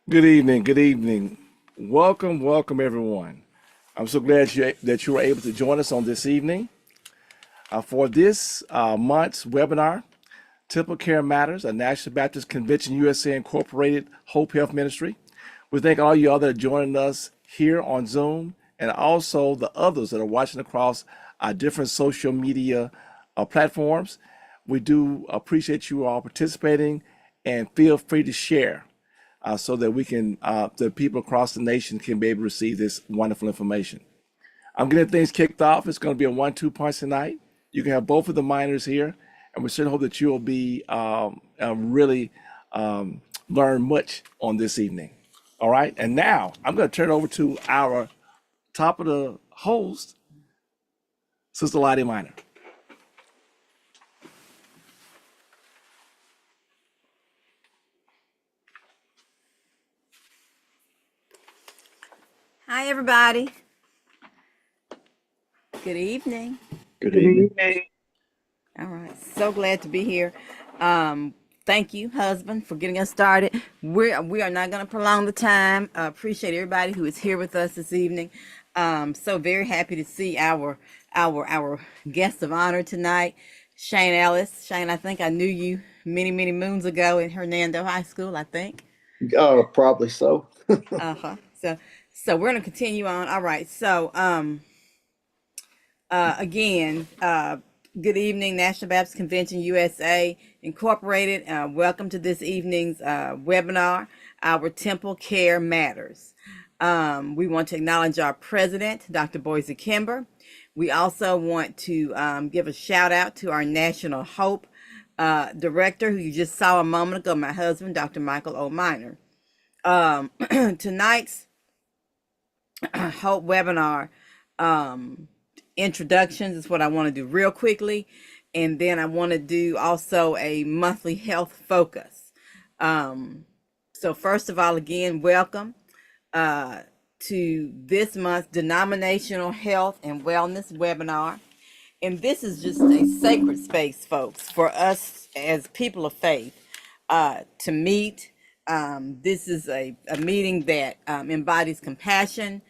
Good evening. Good evening. Welcome, welcome, everyone. I'm so glad that you were able to join us on this evening for this month's webinar, TempleCare Matters, a National Baptist Convention USA Incorporated Hope Health Ministry. We thank all you all that are joining us here on Zoom and also the others that are watching across our different social media platforms. We do appreciate you all participating and feel free to share so that the people across the nation can be able to receive this wonderful information. I'm getting things kicked off. It's going to be a 1-2 punch tonight. You can have both of the minors here, and we certainly hope that you will be really learn much on this evening. All right, and now I'm going to turn it over to our top of the host, Sister Lottie Minor. Hi, everybody. Good evening. Good evening. All right. So glad to be here. Thank you, husband, for getting us started. We are not going to prolong the time. Appreciate everybody who is here with us this evening. So very happy to see our guest of honor tonight, Shane Ellis. Shane, I think I knew you many moons ago in Hernando High School, I think. Probably so. Uh-huh. So we're gonna continue on. All right. So again, good evening, National Baptist Convention USA Incorporated. Welcome to this evening's webinar, our TempleCare Matters. We want to acknowledge our president, Dr. Boise Kimber. We also want to give a shout out to our National Hope director, who you just saw a moment ago, my husband, Dr. Michael O. Minor. Tonight's Hope webinar introductions is what I want to do real quickly, and then I want to do also a monthly health focus. So first of all, again, welcome to this month's denominational health and wellness webinar. And this is just a sacred space, folks, for us as people of faith to meet. This is a meeting that embodies compassion.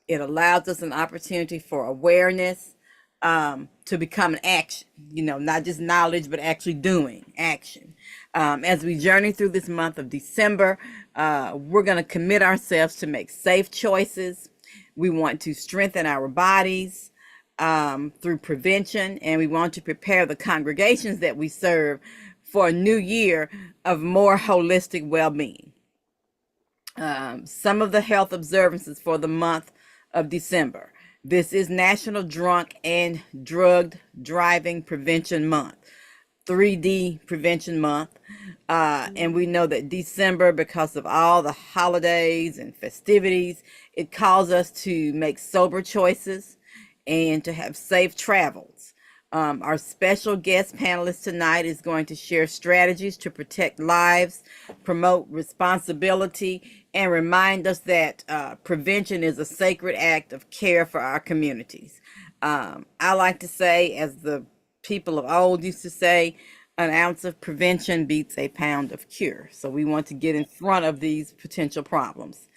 It allows us an opportunity for awareness, to become an action, not just knowledge, but actually doing action. As we journey through this month of December, we're going to commit ourselves to make safe choices. We want to strengthen our bodies through prevention, and we want to prepare the congregations that we serve for a new year of more holistic well-being. Some of the health observances for the month of December. This is National Drunk and Drugged Driving Prevention Month, 3D Prevention Month. And we know that December, because of all the holidays and festivities, it calls us to make sober choices and to have safe travels. Our special guest panelist tonight is going to share strategies to protect lives, promote responsibility, and remind us that prevention is a sacred act of care for our communities. I like to say, as the people of old used to say, an ounce of prevention beats a pound of cure. So we want to get in front of these potential problems.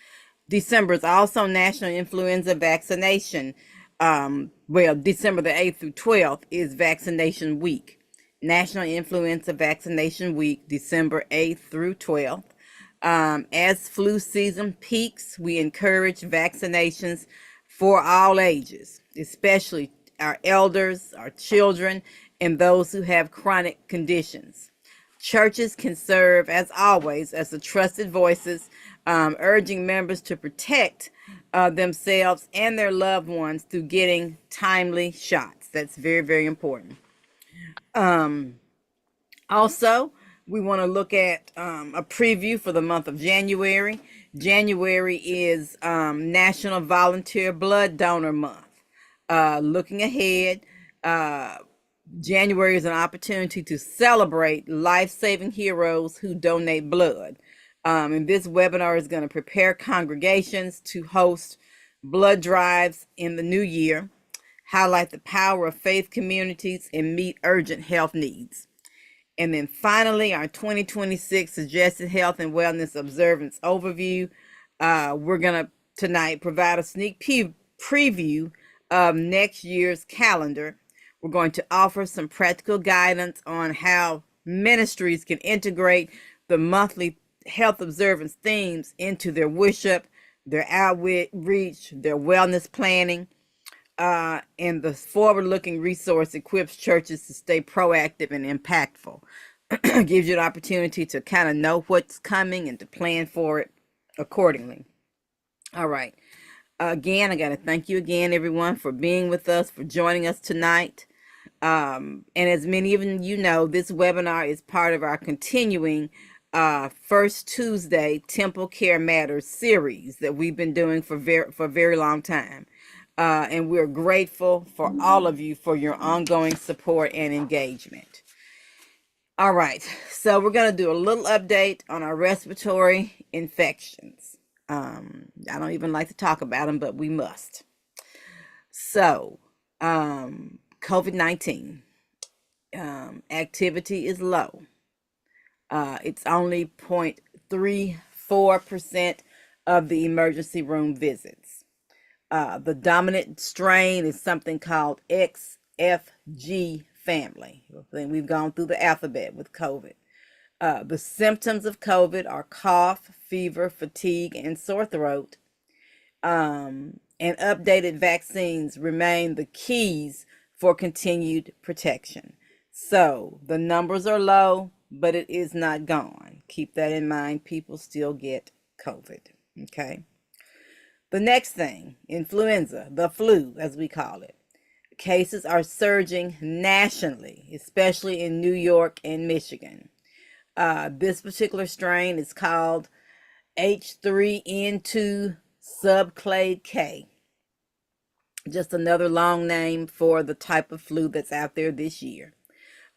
December is also National Influenza Vaccination. December the 8th through 12th is Vaccination Week. National Influenza Vaccination Week, December 8th through 12th. As flu season peaks, we encourage vaccinations for all ages, especially our elders, our children, and those who have chronic conditions. Churches can serve, as always, as the trusted voices, urging members to protect themselves and their loved ones through getting timely shots. That's very, very important. Also, we want to look at a preview for the month of January. January is National Volunteer Blood Donor Month. Looking ahead, January is an opportunity to celebrate life-saving heroes who donate blood. And this webinar is going to prepare congregations to host blood drives in the new year, highlight the power of faith communities, and meet urgent health needs. And then finally, our 2026 Suggested Health and Wellness Observance Overview. We're going to tonight provide a sneak preview of next year's calendar. We're going to offer some practical guidance on how ministries can integrate the monthly health observance themes into their worship, their outreach, their wellness planning, and the forward-looking resource equips churches to stay proactive and impactful. Gives you an opportunity to kind of know what's coming and to plan for it accordingly. All right. Again, I got to thank you again, everyone, for being with us, for joining us tonight. And as many of you know, this webinar is part of our continuing First Tuesday TempleCare Matters series that we've been doing for a very long time. And we're grateful for all of you for your ongoing support and engagement. All right, so we're going to do a little update on our respiratory infections. I don't even like to talk about them, but we must. So, COVID-19 activity is low. It's only 0.34% of the emergency room visits. The dominant strain is something called XFG family. We've gone through the alphabet with COVID. The symptoms of COVID are cough, fever, fatigue, and sore throat. And updated vaccines remain the keys for continued protection. So the numbers are low, but it is not gone. Keep that in mind. People still get COVID. Okay. The next thing, influenza, the flu, as we call it. Cases are surging nationally, especially in New York and Michigan. This particular strain is called H3N2 subclade K. Just another long name for the type of flu that's out there this year.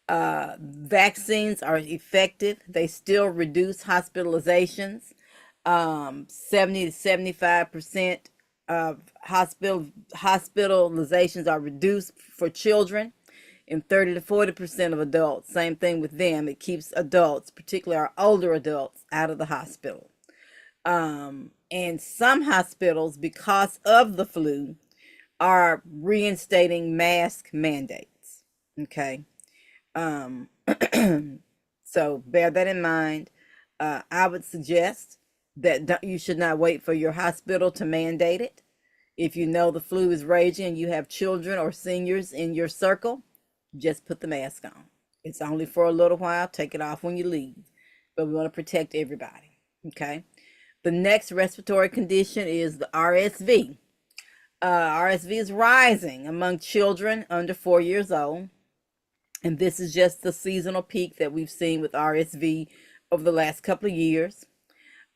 Vaccines are effective. They still reduce hospitalizations. 70 to 75% of hospitalizations are reduced for children, and 30 to 40% of adults. Same thing with them. It keeps adults, particularly our older adults, out of the hospital. And some hospitals, because of the flu, are reinstating mask mandates. Okay. So bear that in mind. I would suggest that you should not wait for your hospital to mandate it. If you know the flu is raging and you have children or seniors in your circle, just put the mask on. It's only for a little while. Take it off when you leave. But we want to protect everybody. Okay. The next respiratory condition is the RSV. RSV is rising among children under 4 years old. And this is just the seasonal peak that we've seen with RSV over the last couple of years.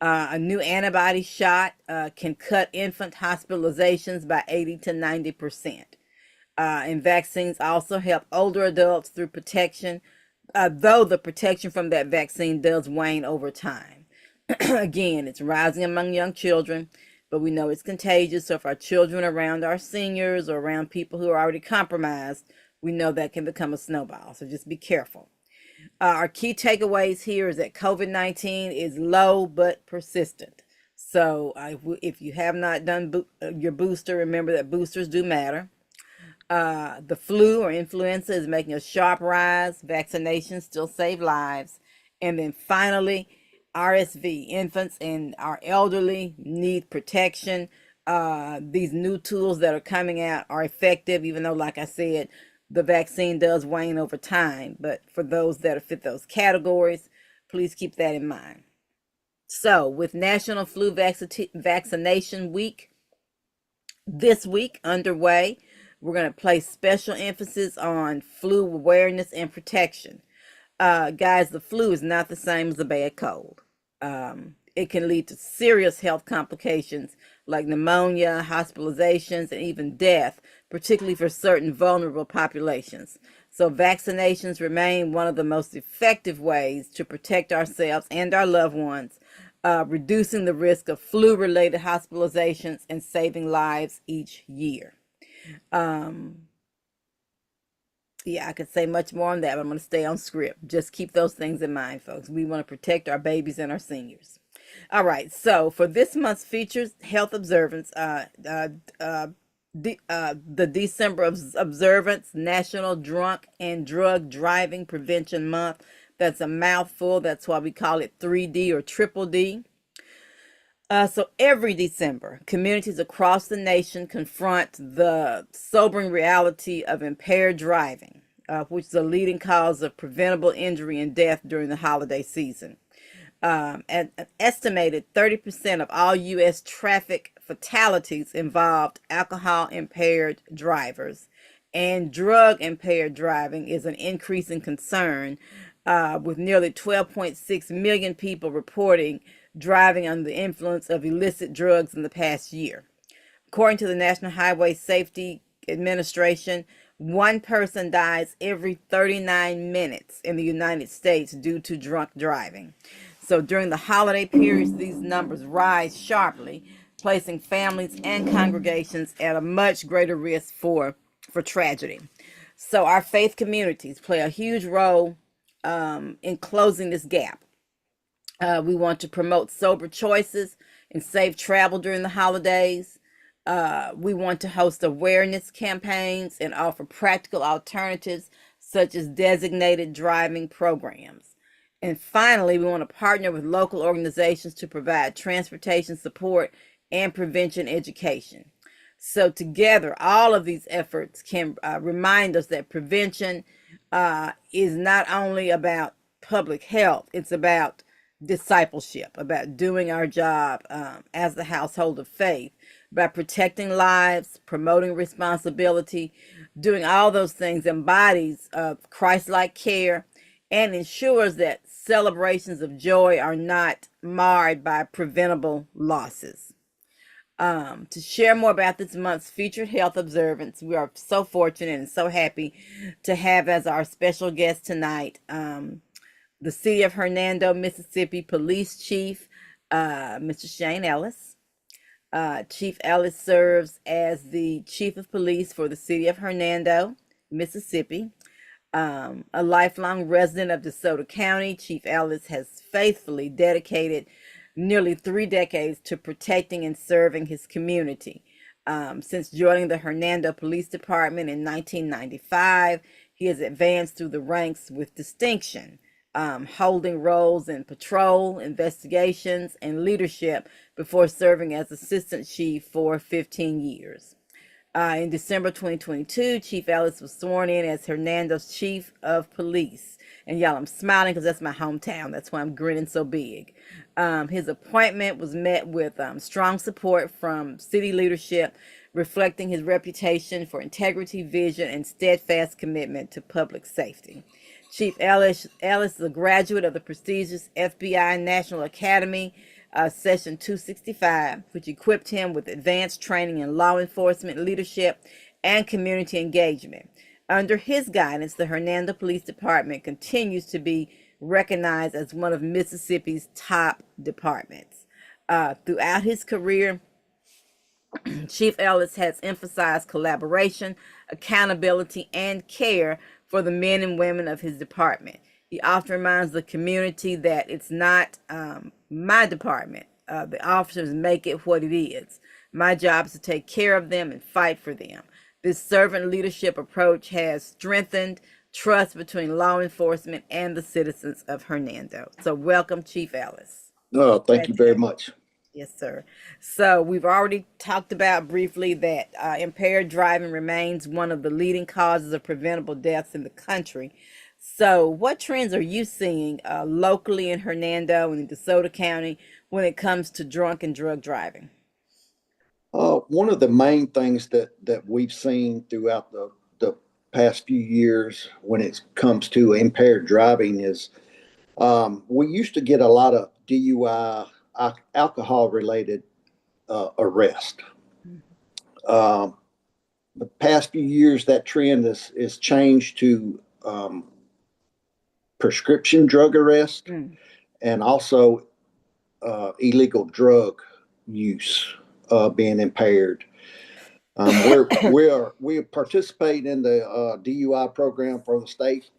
A new antibody shot can cut infant hospitalizations by 80 to 90%. And vaccines also help older adults through protection, though the protection from that vaccine does wane over time. Again, it's rising among young children, but we know it's contagious. So if our children are around our seniors or around people who are already compromised, we know that can become a snowball. So just be careful. Our key takeaways here is that COVID-19 is low but persistent. So if you have not done your booster, remember that boosters do matter. The flu or influenza is making a sharp rise. Vaccinations still save lives. And then finally, RSV, infants and our elderly need protection. These new tools that are coming out are effective, even though, like I said, the vaccine does wane over time. But for those that fit those categories, please keep that in mind. So, with National Flu Vaccination Week this week underway, we're going to place special emphasis on flu awareness and protection. Guys, the flu is not the same as a bad cold. It can lead to serious health complications like pneumonia, hospitalizations, and even death, particularly for certain vulnerable populations. So vaccinations remain one of the most effective ways to protect ourselves and our loved ones, reducing the risk of flu-related hospitalizations and saving lives each year. Yeah, I could say much more on that, but I'm going to stay on script. Just keep those things in mind, folks. We want to protect our babies and our seniors. All right, so for this month's features, health observance, the December observance, National Drunk and Drug Driving Prevention Month. That's a mouthful. That's why we call it 3D or triple D. So every December, communities across the nation confront the sobering reality of impaired driving, which is a leading cause of preventable injury and death during the holiday season. An estimated 30% of all U.S. traffic fatalities involved alcohol-impaired drivers, and drug-impaired driving is an increasing concern, with nearly 12.6 million people reporting driving under the influence of illicit drugs in the past year. According to the National Highway Safety Administration, one person dies every 39 minutes in the United States due to drunk driving. So during the holiday periods, these numbers rise sharply, placing families and congregations at a much greater risk for tragedy. So our faith communities play a huge role in closing this gap. We want to promote sober choices and safe travel during the holidays. We want to host awareness campaigns and offer practical alternatives such as designated driving programs. And finally, we want to partner with local organizations to provide transportation support and prevention education. So together, all of these efforts can remind us that prevention is not only about public health, it's about discipleship, about doing our job as the household of faith, by protecting lives, promoting responsibility. Doing all those things embodies Christ-like care and ensures that celebrations of joy are not marred by preventable losses. To share more about this month's featured health observance, we are so fortunate and so happy to have as our special guest tonight the City of Hernando, Mississippi Police Chief, Mr. Shane Ellis. Chief Ellis serves as the Chief of Police for the City of Hernando, Mississippi. A lifelong resident of DeSoto County, Chief Ellis has faithfully dedicated nearly 3 decades to protecting and serving his community. Since joining the Hernando Police Department in 1995, he has advanced through the ranks with distinction, holding roles in patrol, investigations, and leadership before serving as assistant chief for 15 years. In December 2022, Chief Ellis was sworn in as Hernando's Chief of Police. And y'all, I'm smiling because that's my hometown. That's why I'm grinning so big. His appointment was met with strong support from city leadership, reflecting his reputation for integrity, vision, and steadfast commitment to public safety. Chief Ellis is a graduate of the prestigious FBI National Academy, Session 265, which equipped him with advanced training in law enforcement leadership and community engagement. Under his guidance, the Hernando Police Department continues to be recognized as one of Mississippi's top departments. Throughout his career, Chief Ellis has emphasized collaboration, accountability, and care for the men and women of his department. He often reminds the community that it's not my department. The officers make it what it is. My job is to take care of them and fight for them. This servant leadership approach has strengthened trust between law enforcement and the citizens of Hernando. So, welcome, Chief Ellis. Oh, thank Glad you to very have you. much. Yes, sir. So we've already talked about briefly that impaired driving remains one of the leading causes of preventable deaths in the country. So what trends are you seeing locally in Hernando and in DeSoto County when it comes to drunk and drug driving? One of the main things that we've seen throughout the past few years when it comes to impaired driving is we used to get a lot of DUI, alcohol related arrest. Um, the past few years, that trend is changed to prescription drug arrest Mm. and also illegal drug use being impaired. We participate in the DUI program for the state.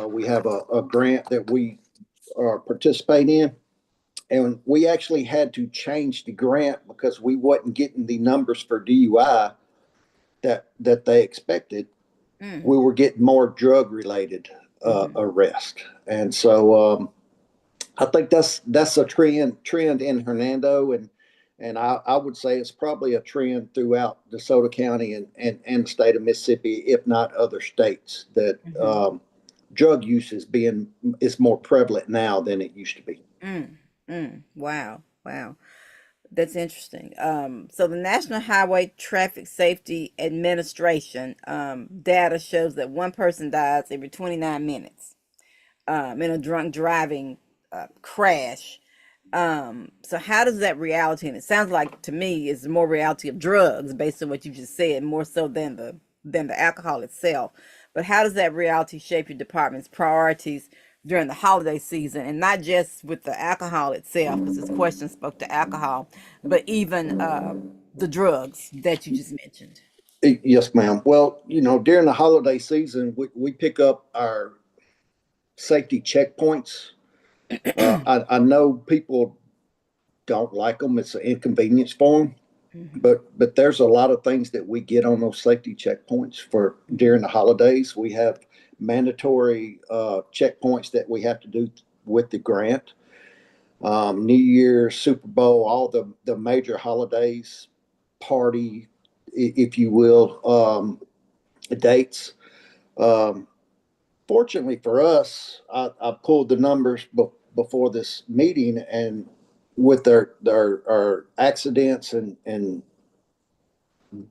We have a grant that we participate in, and we actually had to change the grant because we wasn't getting the numbers for DUI that they expected. Mm. We were getting more drug related Mhm. arrest, and so I think that's a trend in Hernando, and I would say it's probably a trend throughout DeSoto County and the state of Mississippi, if not other states, that Mhm. drug use is more prevalent now than it used to be. Mm. Mm. Wow. Wow. That's interesting. So the National Highway Traffic Safety Administration data shows that one person dies every 29 minutes in a drunk driving crash. So how does that reality, and it sounds like to me is more reality of drugs based on what you just said, more so than the alcohol itself. But how does that reality shape your department's priorities during the holiday season, and not just with the alcohol itself, because this question spoke to alcohol, but even the drugs that you just mentioned? Yes, ma'am. Well, during the holiday season, we pick up our safety checkpoints. I know people don't like them; it's an inconvenience for them. Mhm. But there's a lot of things that we get on those safety checkpoints for during the holidays. We have mandatory checkpoints that we have to do with the grant. New Year, Super Bowl, all the major holidays, party, if you will, dates. Um, Fortunately for us, I pulled the numbers before this meeting, and with our accidents and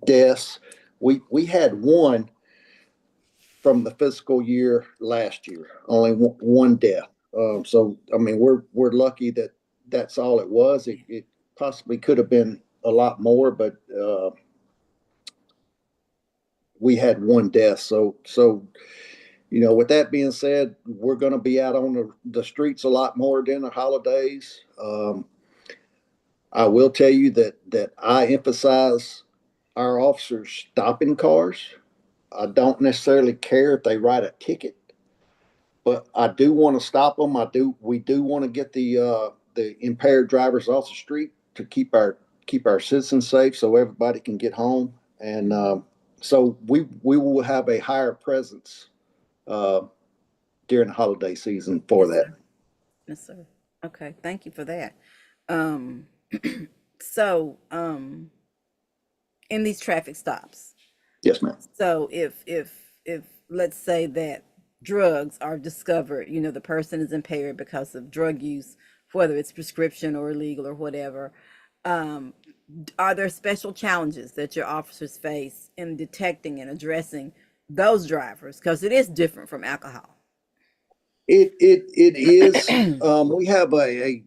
deaths, we had one from the fiscal year last year, only one death. So I mean, we're lucky that that's all it was. It possibly could have been a lot more, but we had one death. So with that being said, we're going to be out on the streets a lot more during the holidays. I will tell you that I emphasize our officers stopping cars. I don't necessarily care if they write a ticket, but I do want to stop them. We do want to get the impaired drivers off the street to keep our citizens safe, so everybody can get home. And so we will have a higher presence uh, during the holiday season for Yes, that. sir. Yes, sir. Okay, thank you for that. Um, so in these traffic stops, Yes, ma'am. so if let's say that drugs are discovered, the person is impaired because of drug use, whether it's prescription or illegal or whatever. Um, are there special challenges that your officers face in detecting and addressing those drivers? Because it is different from alcohol. It is. We have a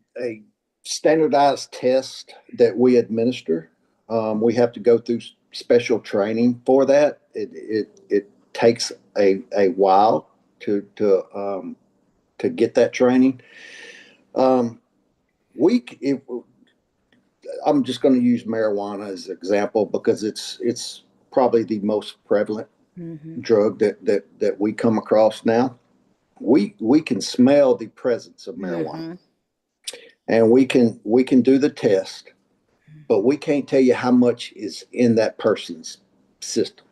standardized test that we administer. We have to go through special training for that. It takes a while to get that training. Um, we it, I'm just going to use marijuana as an example because it's probably the most prevalent Mm-hmm. drug that we come across now. We can smell the presence of marijuana, Mm-hmm. and we can do the test, but we can't tell you how much is in that person's system.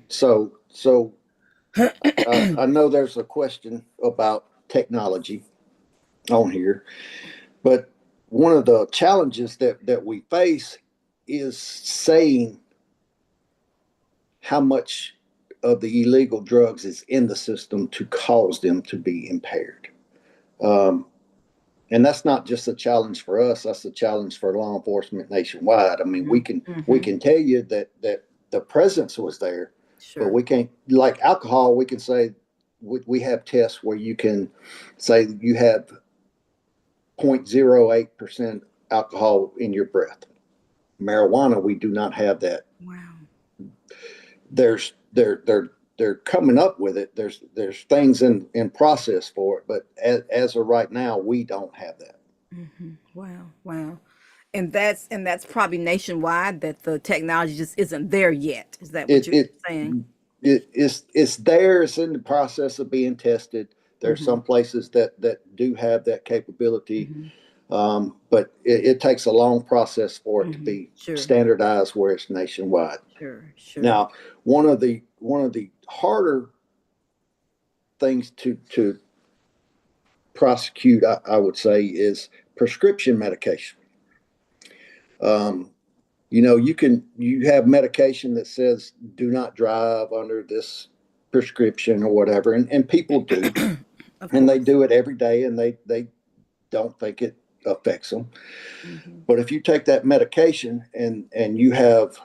So I know there's a question about technology on here, but one of the challenges that we face is saying how much of the illegal drugs is in the system to cause them to be impaired. Um, and that's not just a challenge for us; that's a challenge for law enforcement nationwide. I mean, Mm-hmm. we Mm-hmm. can tell you that the presence was there, but Sure. we can't, like alcohol. We can say we have tests where you can say you have 0.08% alcohol in your breath. Marijuana, we do not have that. Wow. There's they're coming up with it. There's things in process for it, but as of right now, we don't have that. Mm-hmm. Wow. Wow. And that's probably nationwide that the technology just isn't there yet. Is that what It you're it saying? it's there. It's in the process of being tested. There's Mm-hmm. some places that do have that capability, Mm-hmm. but it takes a long process for it to Mm-hmm. be Sure. standardized where it's nationwide. Sure. Sure. Now, one of the harder things to prosecute, I would say, is prescription medication. Um, you have medication that says do not drive under this prescription or whatever, and people do, Of and they course. do it every day, and they don't think it affects them. Mm-hmm. But if you take that medication and you have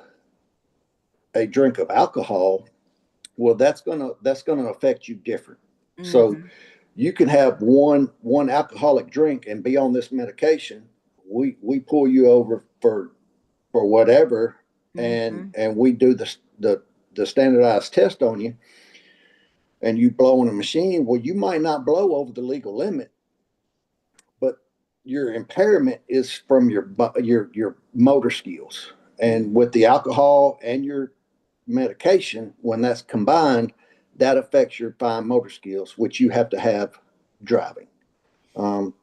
a drink of alcohol, well, that's gonna affect you different. So Mm-hmm. you can have one alcoholic drink and be on this medication. We pull you over for whatever, and Mm-hmm. we do the standardized test on you, and you blow on a machine. Well, you might not blow over the legal limit, but your impairment is from your motor skills, and with the alcohol and your medication, when that's combined, that affects your fine motor skills, which you have to have driving. Um,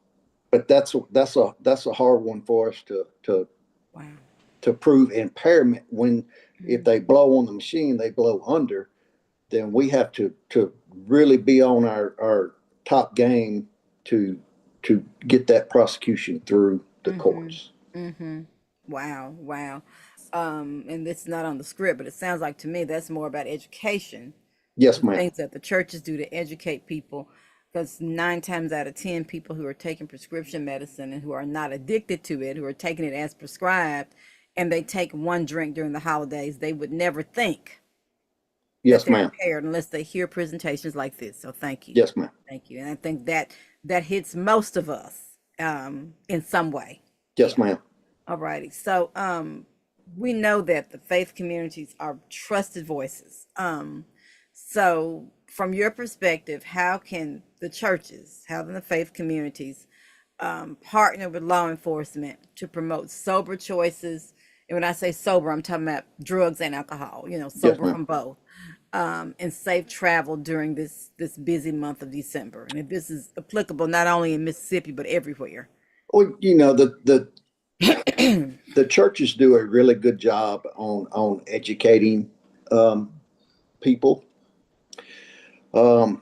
but that's a hard one for us Wow. to prove impairment. When if they Mm-hmm. blow on the machine, they blow under, then we have to really be on our top game to get that prosecution through the Mm-hmm. courts. Mm-hmm. Wow. Wow. And it's not on the script, but it sounds like to me that's more about education, Yes, the ma'am. things that the churches do to educate people. Because 9 times out of 10, people who are taking prescription medicine and who are not addicted to it, who are taking it as prescribed, and they take one drink during the holidays, they would never think that Yes, they're ma'am. impaired unless they hear presentations like this. So thank you. Yes, ma'am. Thank you. And I think that hits most of us in some way. Yes, Yeah. ma'am. All righty. So we know that the faith communities are trusted voices. So from your perspective, how can the churches, how can the faith communities partner with law enforcement to promote sober choices? And when I say sober, I'm talking about drugs and alcohol, Yes, sober ma'am. from both, and safe travel during this busy month of December. And if this is applicable not only in Mississippi, but everywhere. Well, the churches do a really good job on educating um, people. Um,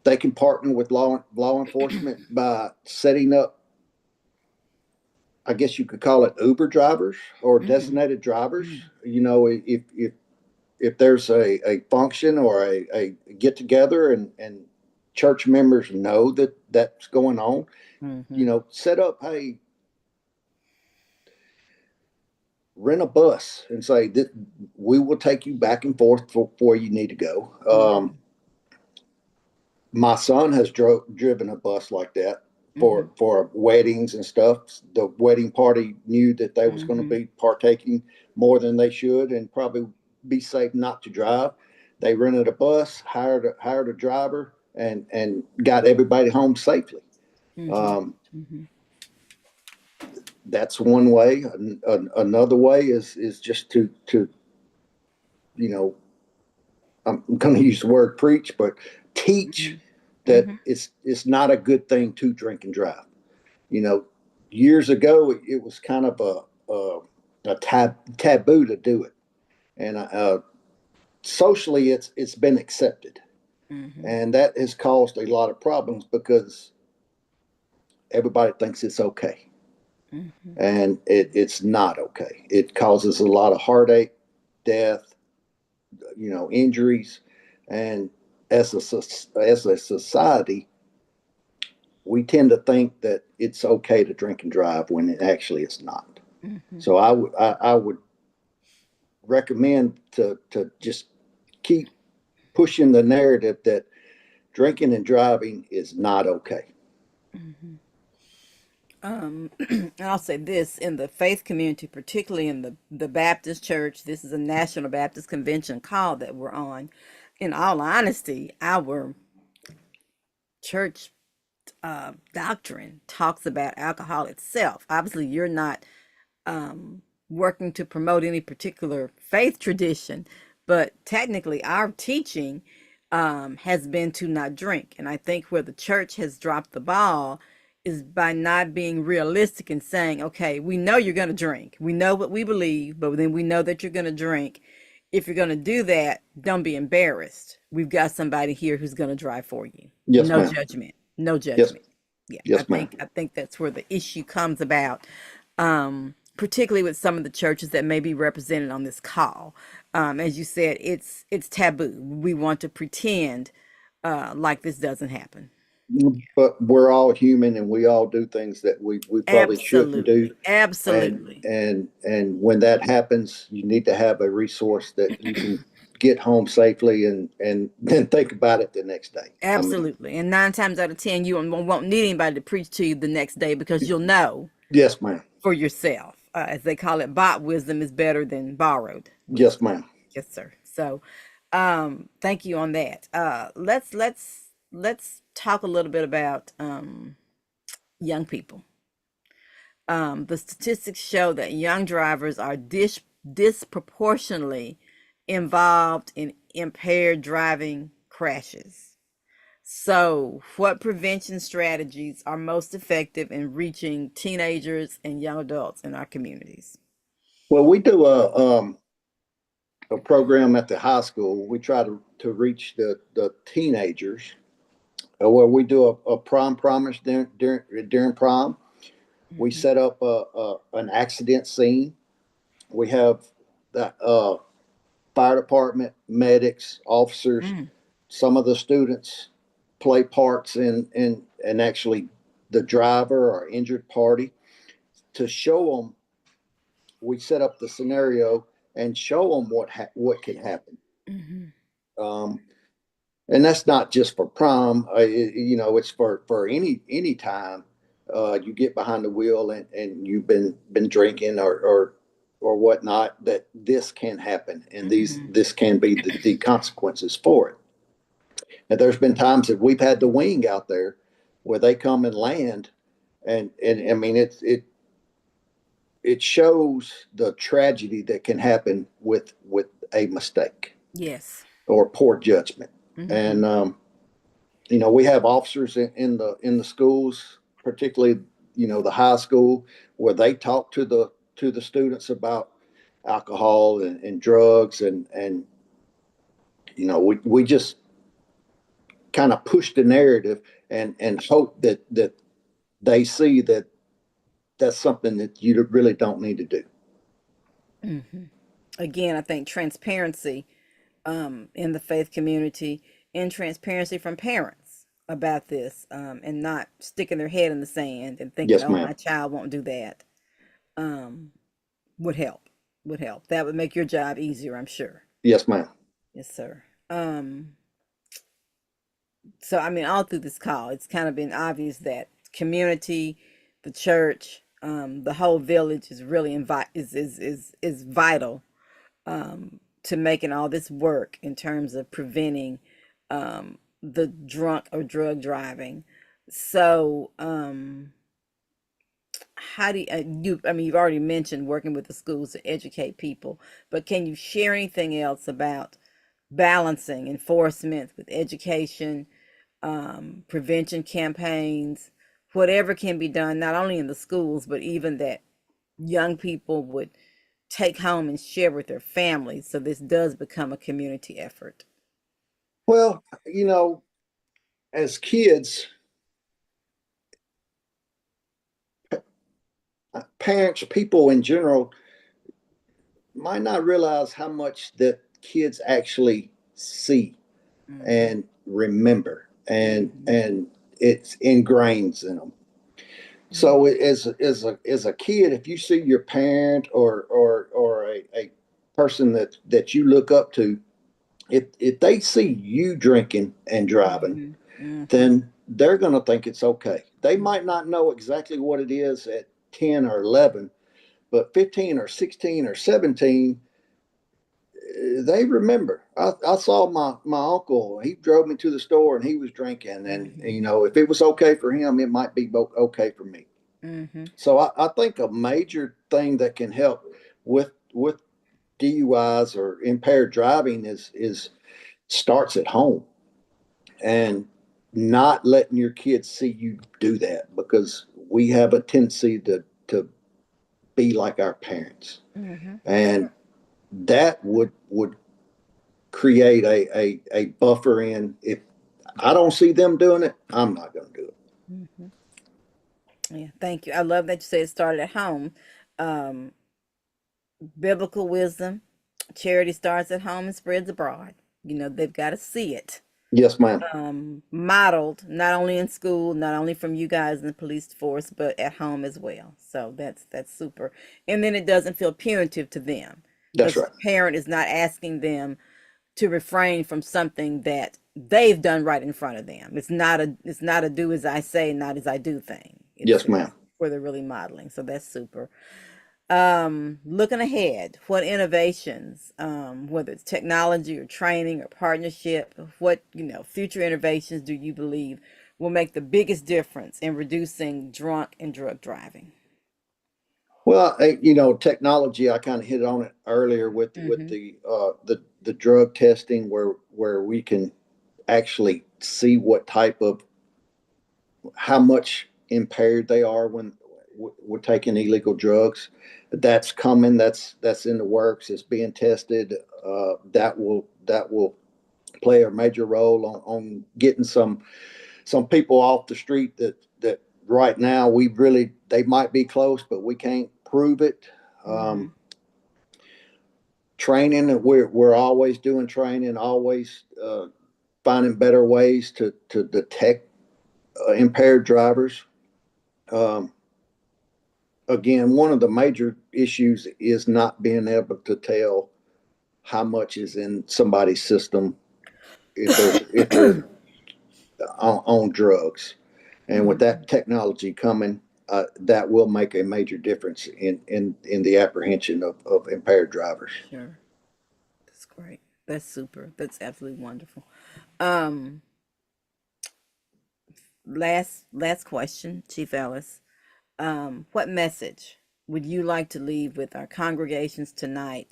they can partner with law enforcement by setting up, I guess you could call it Uber drivers or Mm-hmm. designated drivers. If there's a function or a get together, and church members know that that's going on, Mm-hmm. set up, hey, rent a bus and say that we will take you back and forth for where you need to go. Mm-hmm. My son has driven a bus like that Mm-hmm. for weddings and stuff. The wedding party knew that they was going to Mm-hmm. be partaking. more than they should and probably be safe not to drive. They rented a bus, hired a driver, and got everybody home safely. Mm-hmm. Um, Mm-hmm. that's one way. Another way is just to you know I'm going to use the word preach, but teach that Mm-hmm. it's not a good thing to drink and drive. You know, years ago it was kind of a taboo to do it, and socially it's been accepted, Mm-hmm. and that has caused a lot of problems because everybody thinks it's okay, Mm-hmm. and it's not okay. It causes a lot of heartache, death, injuries, and as a society, we tend to think that it's okay to drink and drive when it actually is not. Mm-hmm. So I would recommend to just keep pushing the narrative that drinking and driving is not okay. Mm-hmm. And I'll say this in the faith community, particularly in the Baptist church, this is a National Baptist Convention call that we're on. In all honesty, our church doctrine talks about alcohol itself. Obviously, you're not working to promote any particular faith tradition, but technically, our teaching has been to not drink. And I think where the church has dropped the ball is by not being realistic and saying, okay, we know you're going to drink. We know what we believe, but then we know that you're going to drink. If you're going to do that, don't be embarrassed. We've got somebody here who's going to drive for you. Yes, No ma'am. judgment. No Yes, judgment. Yeah, I yes, ma'am. think I think that's where the issue comes about, particularly with some of the churches that may be represented on this call. As you said, it's taboo. We want to pretend like this doesn't happen. But we're all human, and we all do things that we probably shouldn't do. Absolutely, And absolutely, and when that happens, you need to have a resource that you can get home safely and then think about it the next day. I mean, absolutely. And 9 times out of 10, you won't need anybody to preach to you the next day because you'll know yes, ma'am. for yourself. As they call it, bought wisdom is better than borrowed Yes, wisdom. ma'am. Yes, sir. So, thank you on that. Let's talk a little bit about young people. The statistics show that young drivers are disproportionately involved in impaired driving crashes. So, what prevention strategies are most effective in reaching teenagers and young adults in our communities? Well, we do a program at the high school. We try to reach the teenagers, where we do a prom promise during prom. We Mm-hmm. set up an accident scene. We have the fire department, medics, officers. Mm-hmm. Some of the students play parts in actually the driver or injured party to show them. We set up the scenario and show them what can happen. Mm-hmm. Um, and that's not just for prom. It's for any time you get behind the wheel and you've been drinking or whatnot. That this can happen, and Mm-hmm. this can be the consequences for it. And there's been times that we've had the wing out there where they come and land, and I mean it shows the tragedy that can happen with a mistake Yes. or poor judgment. Mm-hmm. And we have officers in the schools, particularly the high school, where they talk to the students about alcohol and drugs, and we just kind of push the narrative and hope that they see that that's something that you really don't need to do. Mm-hmm. Again, I think transparency in the faith community and transparency from parents about this, and not sticking their head in the sand and thinking, Yes, oh, ma'am. my child won't do that, um, would help. Would help. That would make your job easier, I'm sure. Yes, ma'am. Yes, sir. So I mean, all through this call, it's kind of been obvious that community, the church, The whole village is really is vital to making all this work in terms of preventing the drunk or drug driving. So, how do I mean, you've already mentioned working with the schools to educate people, but can you share anything else about balancing enforcement with education, prevention campaigns, whatever can be done, not only in the schools, but even that young people would take home and share with their families so this does become a community effort? Well, as kids, parents, people in general might not realize how much that kids actually see Mm-hmm. and remember, and Mm-hmm. and it's ingrained in them. Mm-hmm. So as a kid, if you see your parent or a person that you look up to, if they see you drinking and driving, Mm-hmm. Mm-hmm. then they're going to think it's okay. They Mm-hmm. might not know exactly what it is at 10 or 11, but 15 or 16 or 17, they remember. I saw my uncle. He drove me to the store and he was drinking. And, Mm-hmm. if it was okay for him, it might be okay for me. Mm-hmm. So I think a major thing that can help with DUIs or impaired driving is starts at home, and not letting your kids see you do that, because we have a tendency to be like our parents, Mm-hmm. and that would create a buffer in, if I don't see them doing it, I'm not going to do it. Mm-hmm. Yeah, thank you. I love that you say it started at home. Um, Biblical wisdom, charity starts at home and spreads abroad. They've got to see it Yes, ma'am. modeled not only in school, not only from you guys in the police force, but at home as well. So that's super. And then it doesn't feel punitive to them That's because right. the parent is not asking them to refrain from something that they've done right in front of them. It's not a do as I say, not as I do thing. It's Yes, ma'am. where they're really modeling. So that's super. Looking ahead, what innovations, whether it's technology or training or partnership, what, future innovations do you believe will make the biggest difference in reducing drunk and drug driving? Well, technology. I kind of hit on it earlier with Mm-hmm. the drug testing, where we can actually see what type of, how much impaired they are when we're taking illegal drugs. That's coming. That's in the works. It's being tested. That will play a major role on getting some people off the street that right now they might be close, but we can't prove it. Mm-hmm. Um, Training, we're always doing training, always finding better ways to detect impaired drivers. Um, Again, one of the major issues is not being able to tell how much is in somebody's system if they're on drugs. And with Mm-hmm. that technology coming, that will make a major difference in the apprehension of impaired drivers. Sure. That's great. That's super. That's absolutely wonderful. Um, last question, Chief Ellis. What message would you like to leave with our congregations tonight,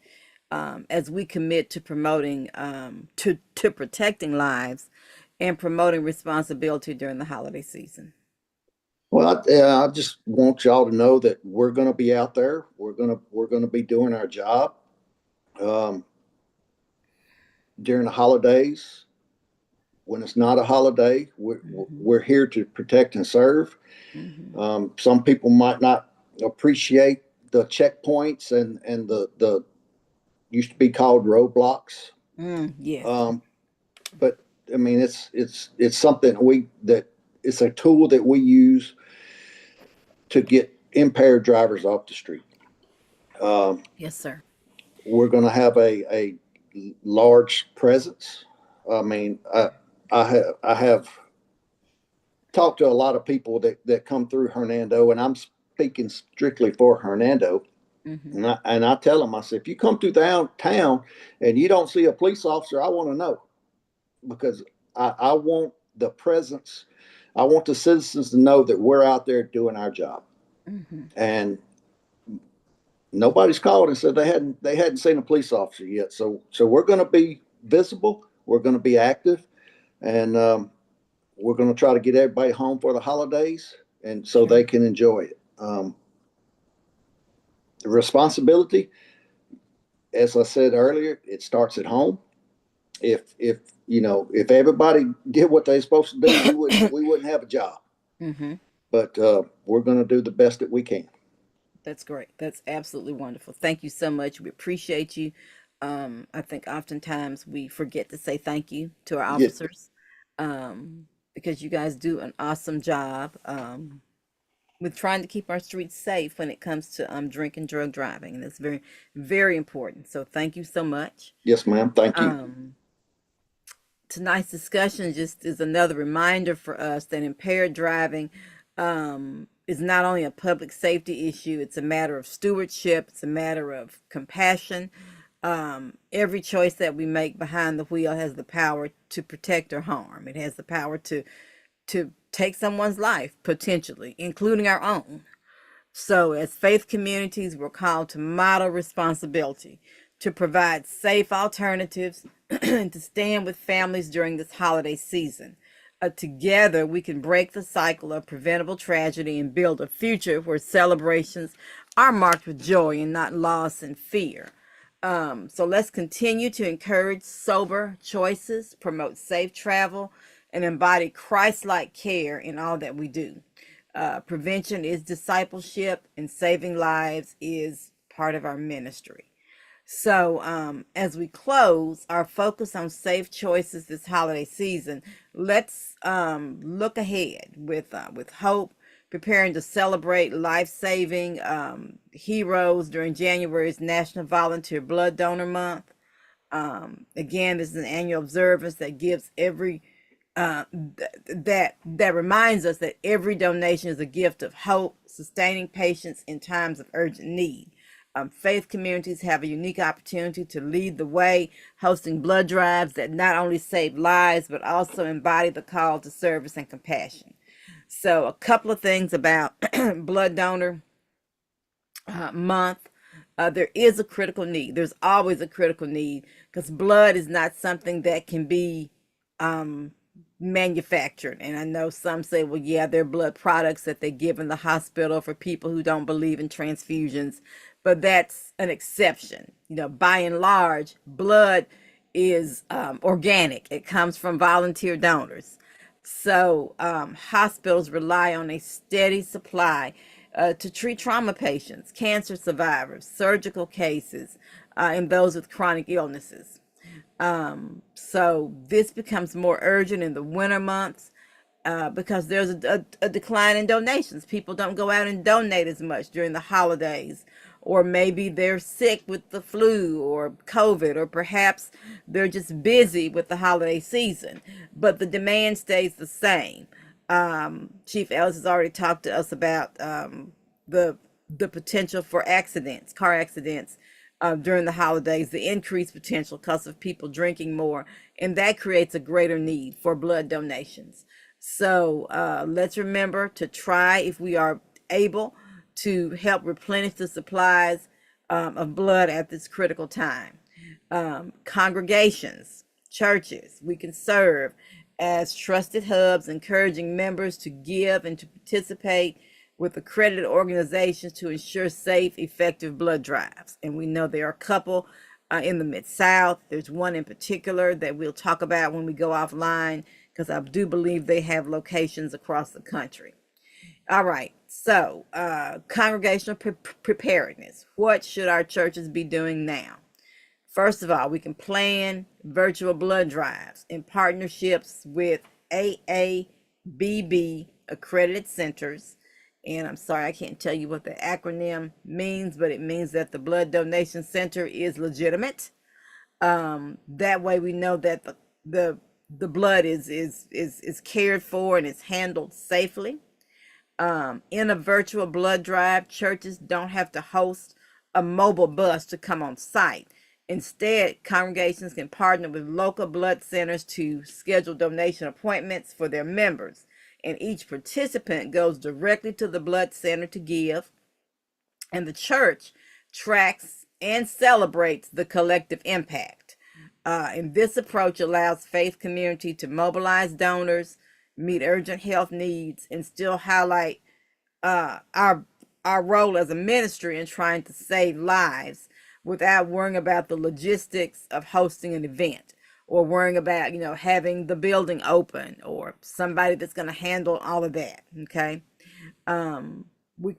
as we commit to promoting, to protecting lives and promoting responsibility during the holiday season? Well, I just want y'all to know that we're going to be out there. We're going to be doing our job um, during the holidays. When it's not a holiday, Mm-hmm. we're here to protect and serve. Mm-hmm. Some people might not appreciate the checkpoints and the used to be called roadblocks. Yes. Um, but I mean, it's something that it's a tool that we use to get impaired drivers off the street. Um, Yes, sir. we're going to have a large presence. I mean, I have talked to a lot of people that come through Hernando, and speaking strictly for Hernando. Mm-hmm. And I tell them, I said, if you come through downtown and you don't see a police officer, I want to know, because I want the presence. I want the citizens to know that we're out there doing our job. Mm-hmm. And nobody's called and said they hadn't seen a police officer yet. So we're going to be visible. We're going to be active, and we're going to try to get everybody home for the holidays, and so Sure. they can enjoy it. The responsibility, as I said earlier, it starts at home. If if everybody did what they're supposed to do, we wouldn't have a job. Mm-hmm. But we're going to do the best that we can. That's great. That's absolutely wonderful. Thank you so much. We appreciate you. I think oftentimes we forget to say thank you to our Yeah, officers, because you guys do an awesome job with trying to keep our streets safe when it comes to drink and drug driving. And that's very, very important. So thank you so much. yes, ma'am. Thank you. Um, Tonight's discussion just is another reminder for us that impaired driving is not only a public safety issue, it's a matter of stewardship, it's a matter of compassion. Every choice that we make behind the wheel has the power to protect or harm. It has the power to take someone's life, potentially, including our own. So, as faith communities, we're called to model responsibility, to provide safe alternatives, and to stand with families during this holiday season. Together, we can break the cycle of preventable tragedy and build a future where celebrations are marked with joy and not loss and fear. So let's continue to encourage sober choices, promote safe travel, and embody Christ-like care in all that we do. Prevention is discipleship, and saving lives is part of our ministry. So, as we close our focus on safe choices this holiday season, let's look ahead with hope, preparing to celebrate life-saving heroes during January's National Volunteer Blood Donor Month. Again, this is an annual observance that gives every that reminds us that every donation is a gift of hope, sustaining patience in times of urgent need. Faith communities have a unique opportunity to lead the way, hosting blood drives that not only save lives but also embody the call to service and compassion. So, a couple of things about blood donor month. There is a critical need. There's always a critical need because blood is not something that can be um, manufactured. And I know some say, well, yeah, they're blood products that they give in the hospital for people who don't believe in transfusions, but that's an exception. By and large, blood is organic. It comes from volunteer donors. So hospitals rely on a steady supply to treat trauma patients, cancer survivors, surgical cases, and those with chronic illnesses. So this becomes more urgent in the winter months because there's a decline in donations. People don't go out and donate as much during the holidays, or maybe they're sick with the flu or COVID, or perhaps they're just busy with the holiday season, but the demand stays the same. Chief Ellis has already talked to us about the the potential for accidents, car accidents during the holidays, the increased potential because of people drinking more, and that creates a greater need for blood donations. So let's remember to try, if we are able, to help replenish the supplies of blood at this critical time. Congregations, churches, we can serve as trusted hubs, encouraging members to give and to participate with accredited organizations to ensure safe, effective blood drives. And we know there are a couple in the Mid-South. There's one in particular that we'll talk about when we go offline, because I do believe they have locations across the country. All right, so congregational preparedness. What should our churches be doing now? First of all, we can plan virtual blood drives in partnerships with AABB accredited centers. And I'm sorry, I can't tell you what the acronym means, but it means that the blood donation center is legitimate. That way we know that the blood is cared for and is handled safely. In a virtual blood drive, churches don't have to host a mobile bus to come on site. Instead, congregations can partner with local blood centers to schedule donation appointments for their members, and each participant goes directly to the blood center to give, and the church tracks and celebrates the collective impact. And this approach allows faith community to mobilize donors, meet urgent health needs, and still highlight uh, our our role as a ministry in trying to save lives without worrying about the logistics of hosting an event, or worrying about having the building open, or somebody that's going to handle all of that. Okay.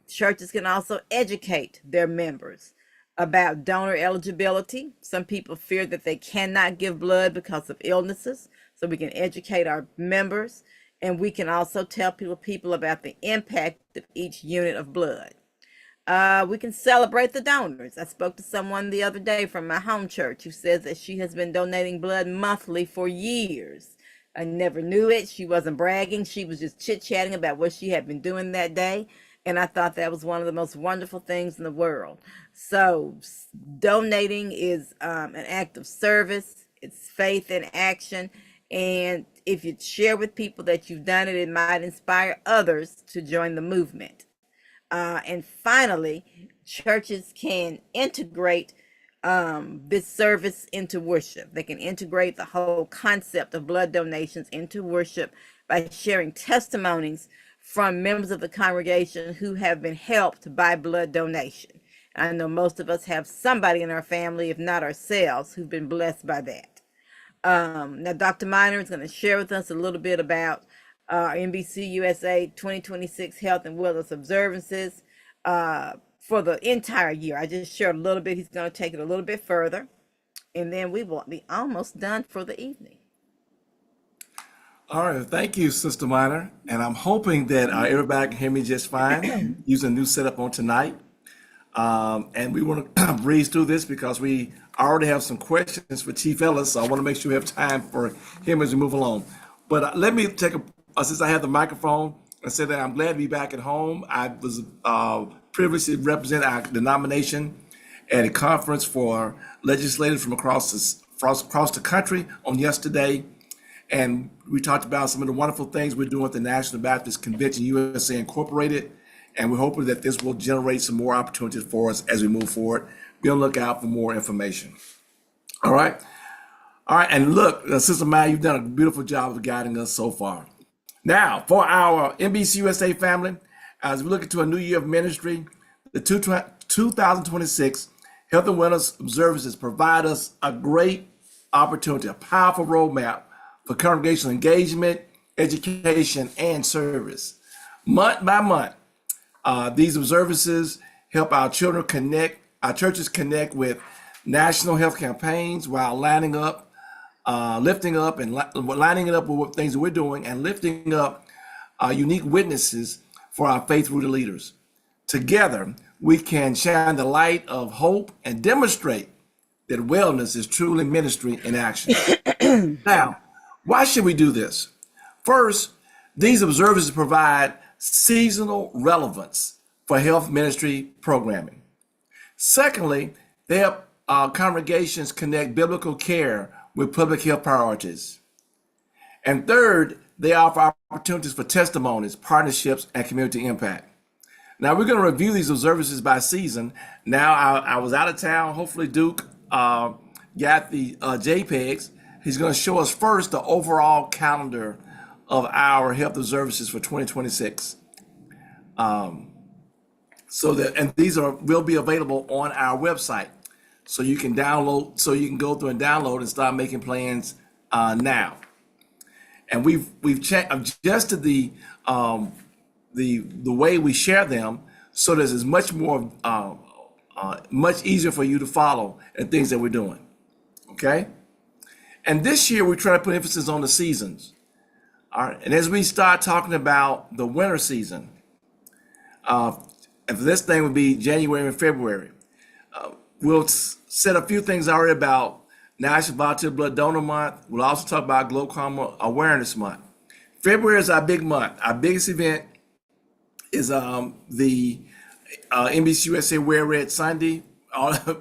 Churches can also educate their members about donor eligibility. Some people fear that they cannot give blood because of illnesses, so we can educate our members, and we can also tell people about the impact of each unit of blood. We can celebrate the donors. I spoke to someone the other day from my home church who says that she has been donating blood monthly for years. I never knew it. She wasn't bragging. She was just chit-chatting about what she had been doing that day. And I thought that was one of the most wonderful things in the world. So donating is an act of service. It's faith in action. And if you share with people that you've done it, it might inspire others to join the movement. And finally, churches can integrate this service into worship. They can integrate the whole concept of blood donations into worship by sharing testimonies from members of the congregation who have been helped by blood donation. I know most of us have somebody in our family, if not ourselves, who've been blessed by that. Now, Dr. Miner is going to share with us a little bit about NBC USA 2026 Health and Wellness Observances for the entire year. I just shared a little bit. He's going to take it a little bit further, and then we will be almost done for the evening. All right, thank you, Sister Minor. And I'm hoping that everybody can hear me just fine using a new setup on tonight. And we want to breeze through this because we already have some questions for Chief Ellis. So I want to make sure we have time for him as we move along. But let me take since I have the microphone, and say that I'm glad to be back at home. I was privileged to represent our denomination at a conference for legislators from across the country on yesterday. And we talked about some of the wonderful things we're doing at the National Baptist Convention USA Incorporated. And we're hoping that this will generate some more opportunities for us as we move forward. Be on the lookout for more information. All right. All right. And look, Sister Maya, you've done a beautiful job of guiding us so far. Now, for our NBC USA family, as we look into a new year of ministry, the 2026 Health and Wellness Observances provide us a great opportunity, a powerful roadmap for congregational engagement, education, and service. Month by month, these observances help our churches connect with national health campaigns while lifting it up with what things that we're doing and lifting up unique witnesses for our faith-rooted leaders. Together, we can shine the light of hope and demonstrate that wellness is truly ministry in action. Now, why should we do this? First, these observances provide seasonal relevance for health ministry programming. Secondly, they help congregations connect biblical care with public health priorities. And third, they offer opportunities for testimonies, partnerships, and community impact. Now, we're going to review these observances by season. Now, I was out of town. Hopefully, Duke got the JPEGs. He's going to show us first the overall calendar of our health observances for 2026. And these will be available on our website. So you can go through and download and start making plans now. And we've adjusted the way we share them so that it's much more much easier for you to follow and things that we're doing. Okay. And this year we try to put emphasis on the seasons. All right. And as we start talking about the winter season, and for this thing would be January and February. We'll set a few things already about National Volunteer Blood Donor Month. We'll also talk about Glaucoma Awareness Month. February is our big month. Our biggest event is the NBC USA Wear Red Sunday.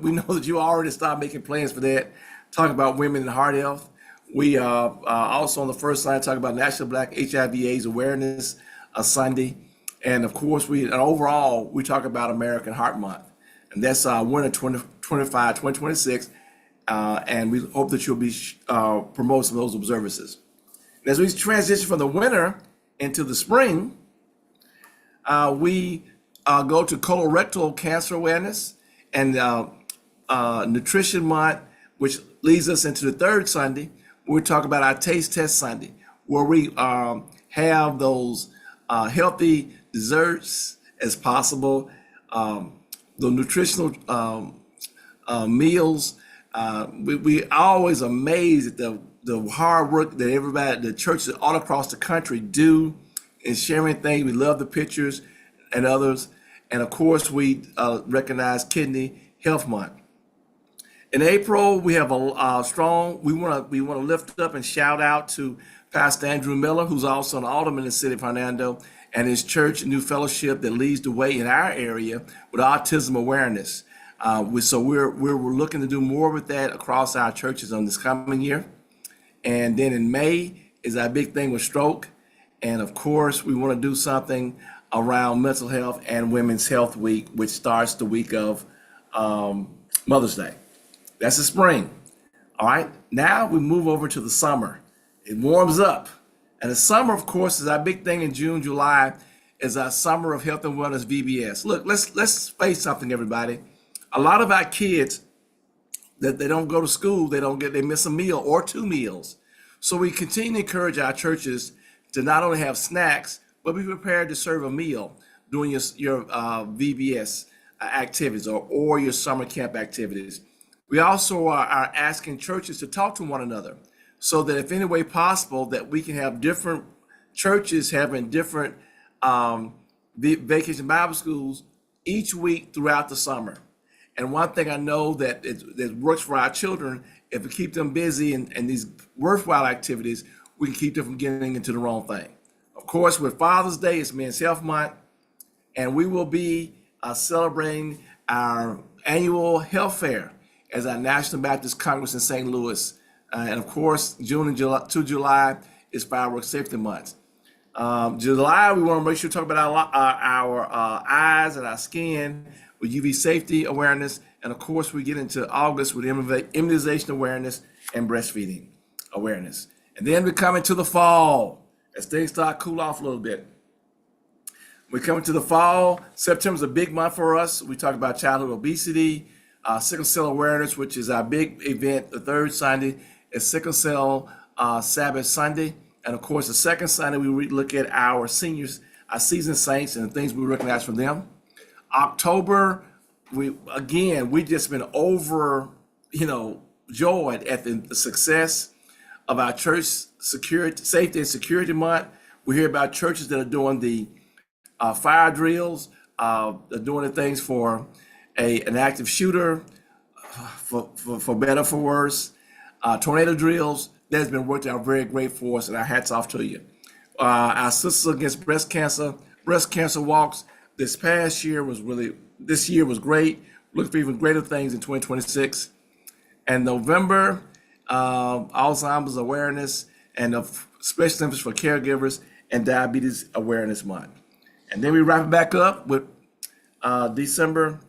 We know that you already started making plans for that. Talking about women and heart health. We also on the first line talk about National Black HIV/AIDS Awareness Sunday, and of course and overall we talk about American Heart Month, and that's winter 2025, 2026, and we hope that you'll be promoting some of those observances. And as we transition from the winter into the spring, we go to colorectal cancer awareness and nutrition month, which leads us into the third Sunday. We talk about our Taste Test Sunday, where we have those healthy desserts as possible, the nutritional meals. We always amazed at the hard work that everybody, the churches all across the country do in sharing things. We love the pictures and others. And of course, we recognize Kidney Health Month. In April, we have a strong. We want to lift up and shout out to Pastor Andrew Miller, who's also an alderman in the city of Hernando, and his church, New Fellowship, that leads the way in our area with autism awareness. We're looking to do more with that across our churches on this coming year. And then in May is our big thing with stroke, and of course, we want to do something around mental health and Women's Health Week, which starts the week of Mother's Day. That's the spring. All right. Now we move over to the summer. It warms up. And the summer, of course, is our big thing in June, July, is our Summer of Health and Wellness VBS. Look, let's face something, everybody. A lot of our kids that they don't go to school, they miss a meal or two meals. So we continue to encourage our churches to not only have snacks, but be prepared to serve a meal during your VBS activities or your summer camp activities. We also are asking churches to talk to one another so that if any way possible that we can have different churches having different vacation Bible schools each week throughout the summer. And one thing I know that works for our children, if we keep them busy in these worthwhile activities, we can keep them from getting into the wrong thing. Of course, with Father's Day, it's Men's Health Month, and we will be celebrating our annual health fair as our National Baptist Congress in St. Louis. And of course, June and July is Fireworks Safety Month. July, we want to make sure to talk about our eyes and our skin with UV safety awareness. And of course, we get into August with immunization awareness and breastfeeding awareness. And then we come into the fall as things start to cool off a little bit. We're coming to the fall. September's a big month for us. We talk about childhood obesity, sickle cell awareness, which is our big event. The third Sunday is Sickle Cell Sabbath Sunday. And of course, the second Sunday, we look at our seniors, our seasoned saints, and the things we recognize from them. October, we just been joyed at the success of our church safety and security month. We hear about churches that are doing the fire drills, they're doing the things for an active shooter, for better, for worse, tornado drills. That has been working out very great for us, and our hats off to you. Our Sisters Against breast cancer walks this year was great. Look for even greater things in 2026. And November, Alzheimer's awareness and special emphasis for caregivers and diabetes awareness month. And then we wrap it back up with December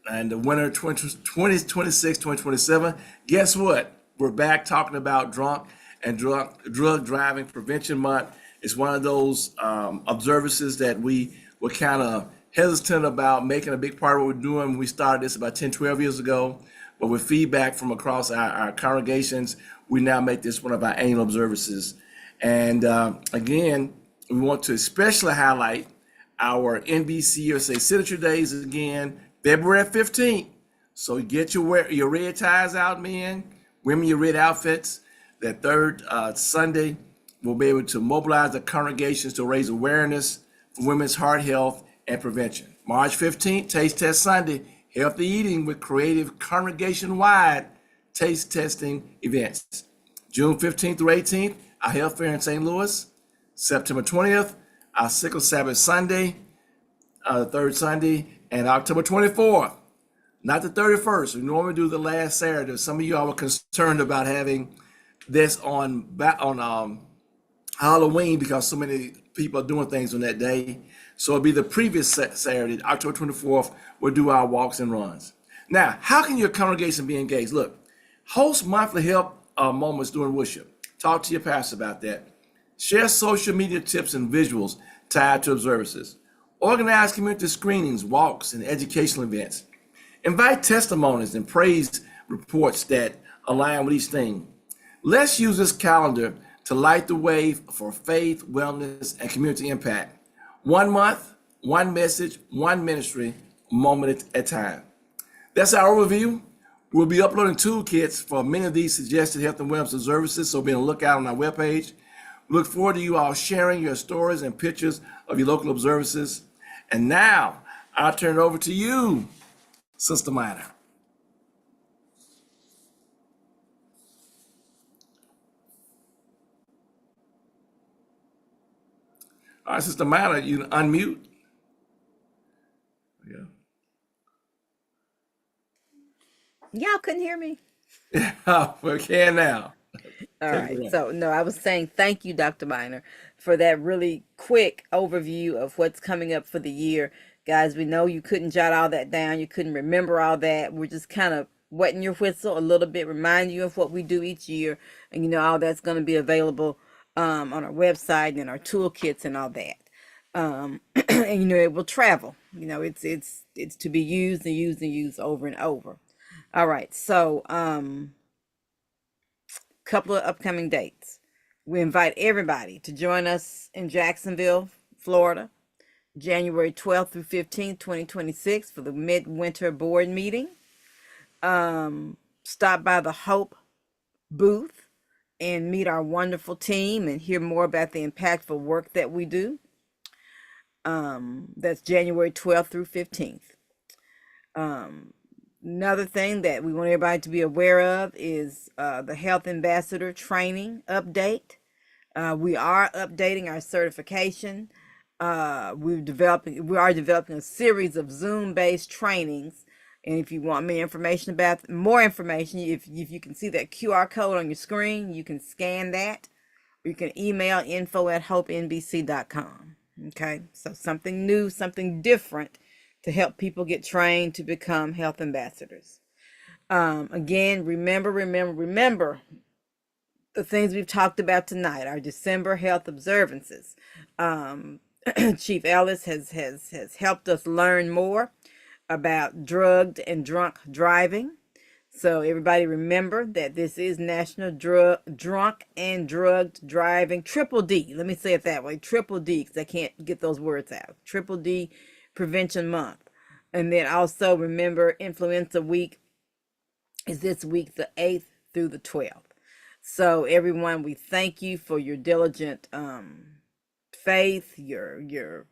and the winter 2026, 2027. Guess what? We're back talking about drug driving prevention month. It's one of those observances that we were kind of hesitant about making a big part of what we're doing when we started this about 10, 12 years ago. But with feedback from across our congregations, we now make this one of our annual observances. And again, we want to especially highlight our NBC USA Signature Days again, February 15th. So get your red ties out, men. Women, your red outfits. That third Sunday, we'll be able to mobilize the congregations to raise awareness for women's heart health and prevention. March 15th, Taste Test Sunday, healthy eating with creative congregation-wide taste testing events. June 15th through 18th, our health fair in St. Louis. September 20th, our Sickle Sabbath Sunday. the third Sunday, and October 24th, not the 31st. We normally do the last Saturday. Some of you all were concerned about having this on Halloween because so many people are doing things on that day. So it'll be the previous Saturday, October 24th. We'll do our walks and runs. Now, how can your congregation be engaged? Look, host monthly help moments during worship. Talk to your pastor about that. Share social media tips and visuals tied to observances. Organize community screenings, walks, and educational events. Invite testimonies and praise reports that align with each thing. Let's use this calendar to light the way for faith, wellness, and community impact. 1 month, one message, one ministry, moment at a time. That's our overview. We'll be uploading toolkits for many of these suggested health and wellness services, so be on the lookout on our webpage. We look forward to you all sharing your stories and pictures of your local observances. And now, I'll turn it over to you, Sister Minor. All right, Sister Minor, you unmute. Y'all couldn't hear me? Yeah, we can now. All Take it right. away. So, no, I was saying thank you, Dr. Miner, for that really quick overview of what's coming up for the year. Guys, we know you couldn't jot all that down. You couldn't remember all that. We're just kind of wetting your whistle a little bit, remind you of what we do each year. And, all that's going to be available on our website and our toolkits and all that. And, it will travel. It's to be used and used and used over and over. All right. So, couple of upcoming dates. We invite everybody to join us in Jacksonville, Florida, January 12th through 15th, 2026 for the midwinter board meeting. Stop by the H.O.P.E booth and meet our wonderful team and hear more about the impactful work that we do. That's January 12th through 15th. Another thing that we want everybody to be aware of is the Health Ambassador Training update. We are updating our certification. We are developing a series of Zoom-based trainings. And if you want more information, if you can see that QR code on your screen, you can scan that. Or you can email info@hopenbc.com. Okay, so something new, something different to help people get trained to become health ambassadors. Again, remember the things we've talked about tonight, our December health observances. Chief Ellis has helped us learn more about drugged and drunk driving. So everybody remember that this is National Drunk and Drugged Driving, Triple D. Let me say it that way, Triple D, because I can't get those words out. Triple D Prevention Month. And then also remember Influenza Week is this week, the 8th through the 12th. So everyone, we thank you for your diligent faith, your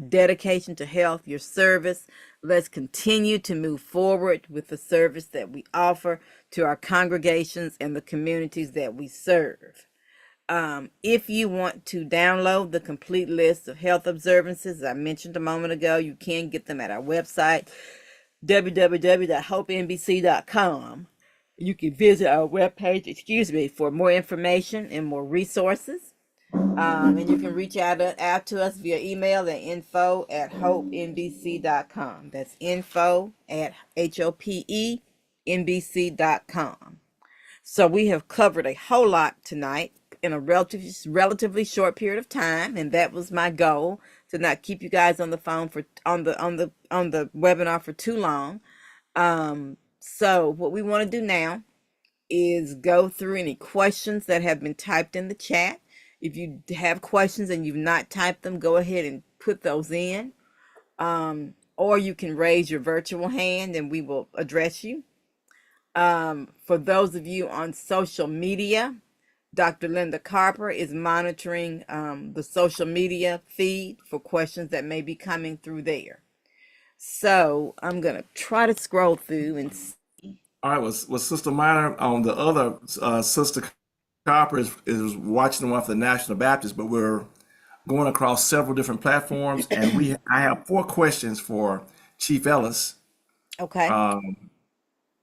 dedication to health, your service. Let's continue to move forward with the service that we offer to our congregations and the communities that we serve. If you want to download the complete list of health observances, as I mentioned a moment ago, you can get them at our website, www.hopenbc.com. You can visit our webpage, for more information and more resources. And you can reach out to us via email at info@hopenbc.com. That's info@HOPENBC.com. So we have covered a whole lot tonight in a relatively short period of time, and that was my goal, to not keep you guys on the phone on the webinar for too long. So what we want to do now is go through any questions that have been typed in the chat. If you have questions and you've not typed them, go ahead and put those in. Or you can raise your virtual hand and we will address you. For those of you on social media, Dr. Linda Carper is monitoring the social media feed for questions that may be coming through there. So I'm going to try to scroll through and see. All right, was Sister Minor on the other Sister Copper is watching one for the National Baptist, but we're going across several different platforms, and I have 4 questions for Chief Ellis Okay.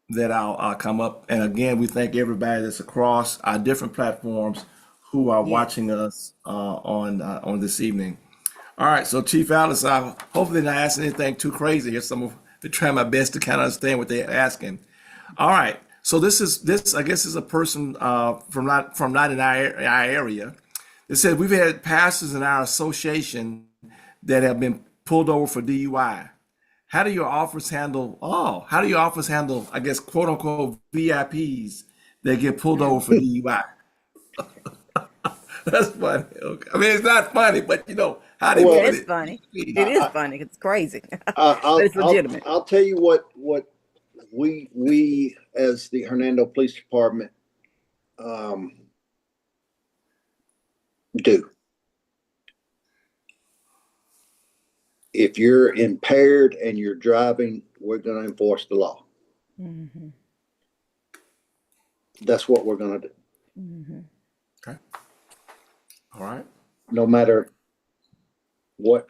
that I'll come up. And again, we thank everybody that's across our different platforms who are Yes. watching us on this evening. All right, so Chief Alice, I hopefully not asking anything too crazy here. So I'm to try my best to kind of understand what they're asking. All right, so this I guess is a person from not in our area. It said we've had pastors in our association that have been pulled over for DUI. How do your office handle, I guess, quote unquote VIPs that get pulled over for DUI? That's funny. Okay. I mean, it's not funny, but how they It Well, put is it. funny. It is I, funny. It's crazy, I, but I'll it's I'll legitimate. I'll tell you what we as the Hernando Police Department um, do. If you're impaired and you're driving, we're going to enforce the law. Hmm. That's what we're going to do. Hmm. Okay. All right. No matter what,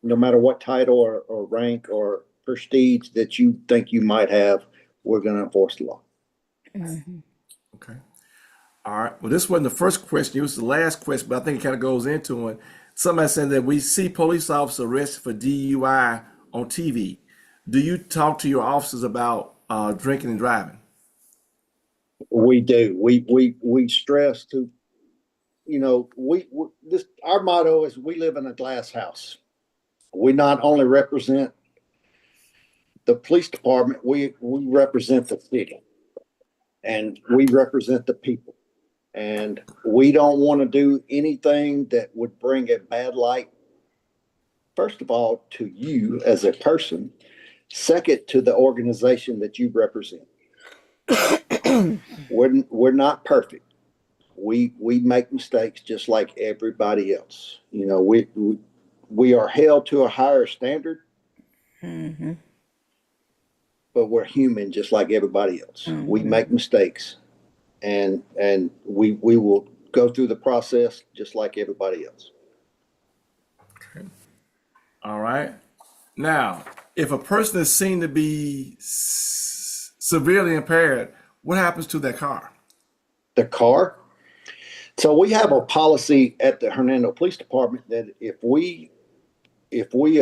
no matter what title or rank or prestige that you think you might have, we're going to enforce the law. Hmm. Okay. All right. Well, this wasn't the first question. It was the last question, but I think it kind of goes into it. Somebody said that we see police officers arrested for DUI on TV. Do you talk to your officers about drinking and driving? We do. We stress to, we this our motto is we live in a glass house. We not only represent the police department, we represent the city and we represent the people. And we don't want to do anything that would bring a bad light, first of all, to you as a person, second, to the organization that you represent. We're not perfect. We make mistakes just like everybody else. We are held to a higher standard, Hmm. but we're human just like everybody else. We Hmm. make mistakes, and we will go through the process just like everybody else. All right. Now, if a person is seen to be severely impaired, what happens to their car? The car. So we have a policy at the Hernando Police Department that if we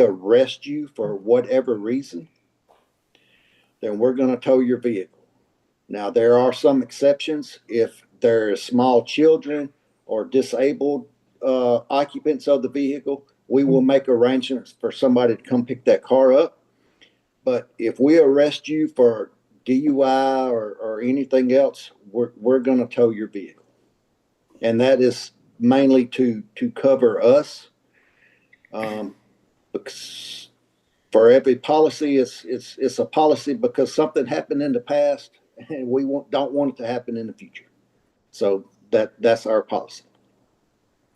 arrest you for whatever reason, then we're going to tow your vehicle. Now there are some exceptions if there are small children or disabled occupants of the vehicle. We will make arrangements for somebody to come pick that car up. But if we arrest you for DUI or anything else, we're going to tow your vehicle, and that is mainly to cover us. Um, because for every policy, it's a policy because something happened in the past, and don't want it to happen in the future. So that's our policy.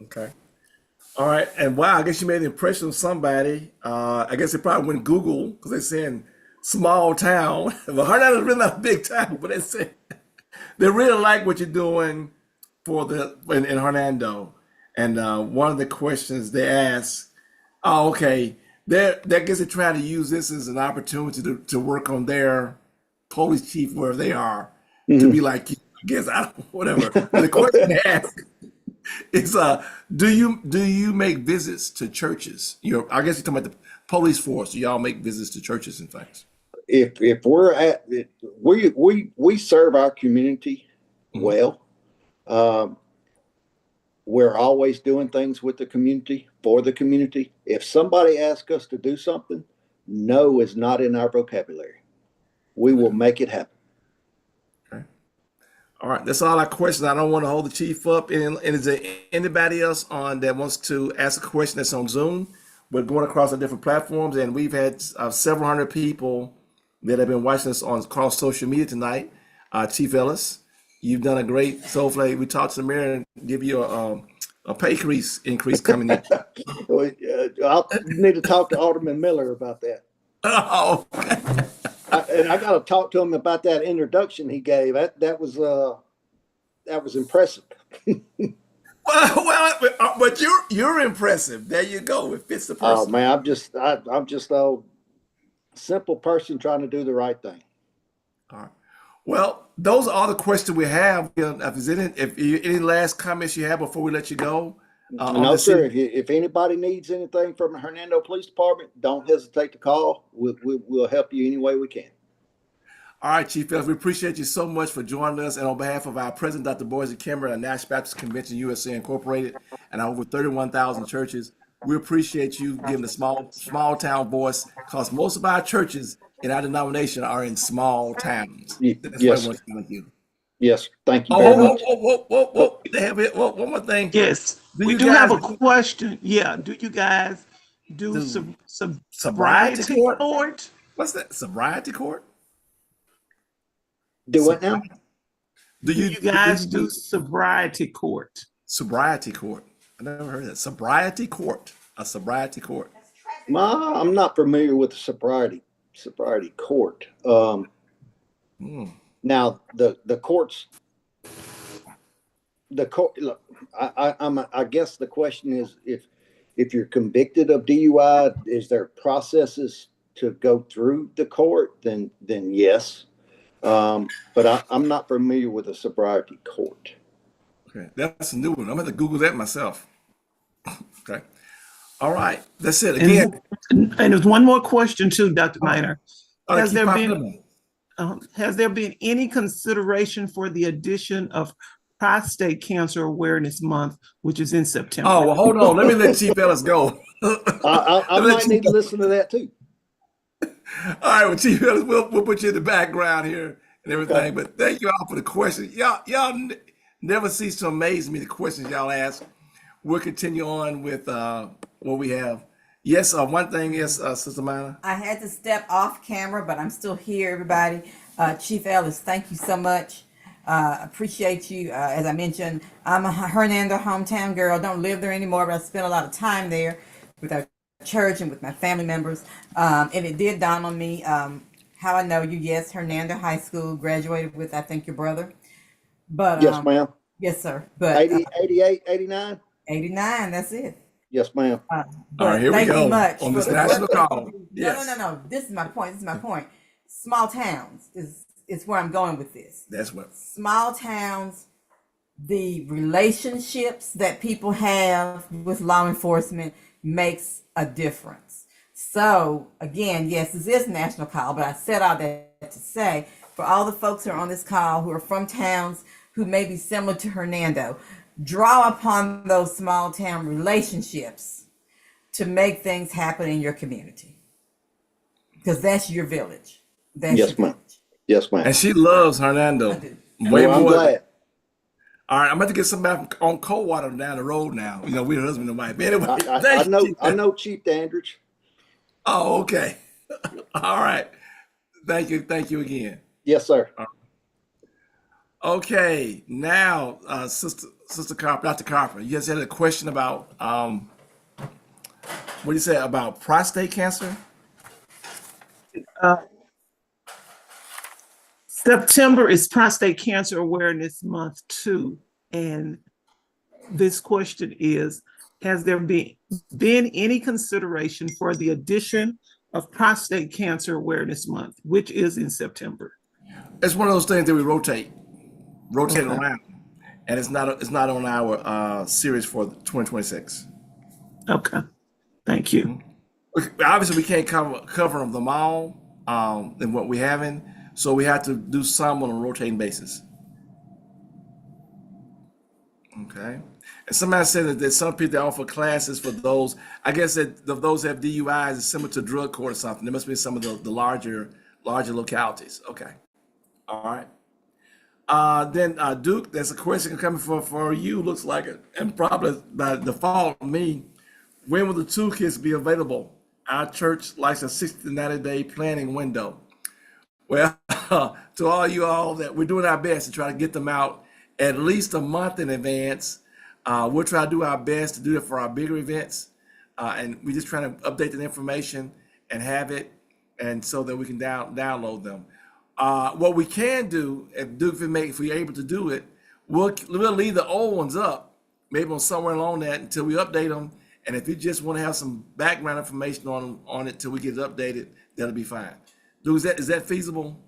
Okay. All right. And wow, I guess you made an impression on somebody. I guess they probably went Google because they're saying small town. Well, Hernando's really not a big town, but they say they really like what you're doing in Hernando. And one of the questions they ask, oh, okay, I guess they're trying to use this as an opportunity to work on their police chief where they are to be Mhm. like, I guess I don't, whatever. But the question they ask is, do you make visits to churches? I guess you're talking about the police force. Do y'all make visits to churches and things? If we're at it, we serve our community Hmm. well. Um, we're always doing things with the community for the community. If somebody asks us to do something, no is not in our vocabulary. We will make it happen. Okay. All right, that's all our questions. I don't want to hold the chief up. And is there anybody else on that wants to ask a question that's on Zoom? We're going across the different platforms, and we've had several hundred people that have been watching us on across social media tonight. Chief Ellis, you've done a great. So hopefully we talk to the mayor and give you a pay increase coming in. I'll need to talk to Alderman Miller about that. Oh, And I got to talk to him about that introduction he gave. That was impressive. But you're impressive. There you go. It fits the Oh person. man, I'm just a simple person trying to do the right thing. All right. Well, those are all the questions we have. If there's any last comments you have before we let you go on No, this sir. evening? If anybody needs anything from the Hernando Police Department, don't hesitate to call. We'll help you any way we can. All right, Chief Ellis, we appreciate you so much for joining us. And on behalf of our president, Dr. Boise Kimmer, and National Baptist Convention USA Incorporated, and our over 31,000 churches, we appreciate you giving the small town voice because most of our churches in our denomination are in small towns. That's why I Yes, want to thank you. yes. Thank you Oh, very whoa, whoa, much. whoa, whoa, whoa, Oh, whoa. They have it. Whoa, one more thing. Yes, Do we you do have guys a question. Yeah, do you guys do do sobriety sobriety court? court? What's that? Sobriety court? do what now? Sobriety? Do Do you you do guys you do do sobriety court? sobriety court? I never heard that. Sobriety court. A sobriety court. I'm not familiar with the sobriety court. Hmm. Now the courts, the court. Look, I guess the question is if you're convicted of DUI, is there processes to go through the court? Then yes. But I'm not familiar with a sobriety court. Okay, that's a new one. I'm going to Google that myself. Okay. All right. That's it. Again, And there's one more question too, Dr. Miner. they Has keep there popping been up. has there been any consideration for the addition of Prostate Cancer Awareness Month, which is in Oh, September? well, hold on. Let me let Chief Ellis go. I Let me let might Chief need to listen to that too. All right, well, Chief Ellis, we'll put you in the background here and Okay. everything. But thank you all for the questions. Y'all never cease to amaze me the questions y'all ask. We'll continue on with what we have. Yes, one thing is, Sister Mina. I had to step off camera, but I'm still here, everybody. Chief Ellis, thank you so much. Appreciate you. As I mentioned, I'm a Hernando hometown girl. Don't live there anymore, but I spent a lot of time there with our church and with my family members. And it did dawn on me how I know you. Yes, Hernando High School, graduated with, I think, your brother. But Yes, ma'am. yes, sir. But 80, 88, 89. 89, that's it. Yes, ma'am. All right, But here we thank you go much on for this the work national that call. you do. No, no, no, Yes, no. This is my point. This is my point. Small towns is where I'm going with this. that's what. Small towns, the relationships that people have with law enforcement makes a difference. So again, yes, this is a national call, but I said all that to say for all the folks who are on this call who are from towns who may be similar to Hernando, draw upon those small town relationships to make things happen in your community because that's your village. That's your Yes, ma'am. village. Yes, ma'am. And she loves I Hernando do. way Well, I'm more. glad. All right, I'm about to get somebody on Coldwater down the road now. We're husband and wife. Anyway, I thank know you. I know Chief Dandridge. Oh, okay. All right. Thank you again. Yes, sir. Okay, now, Sister Carper, Dr. Carper, you guys had a question about what do you say about prostate cancer? Uh, September is Prostate Cancer Awareness Month too, and this question is, has there been any consideration for the addition of Prostate Cancer Awareness Month, which is in September? It's one of those things that we rotate Okay, around, and it's not on our series for 2026. okay, thank you. Obviously, we can't cover them all in what we having, so we have to do some on a rotating basis. Okay. And somebody said that there's some people that offer classes for those. I guess that those that have DUIs is similar to drug court or something. There must be some of the larger localities. Okay. All right. Then Duke, there's a question coming for you. Looks like it, and probably by default me. When will the toolkits be available? Our church likes a 60 to 90-day planning window. Well, to all you all that we're doing our best to try to get them out at least a month in advance. We'll try to do our best to do it for our bigger events, and we're just trying to update the information and have it, and so that we can download them. What we can do, if we're able to do it, we'll leave the old ones up maybe on somewhere along that until we update them. And if you just want to have some background information on it till we get it updated, that'll be fine. Dude, is that feasible?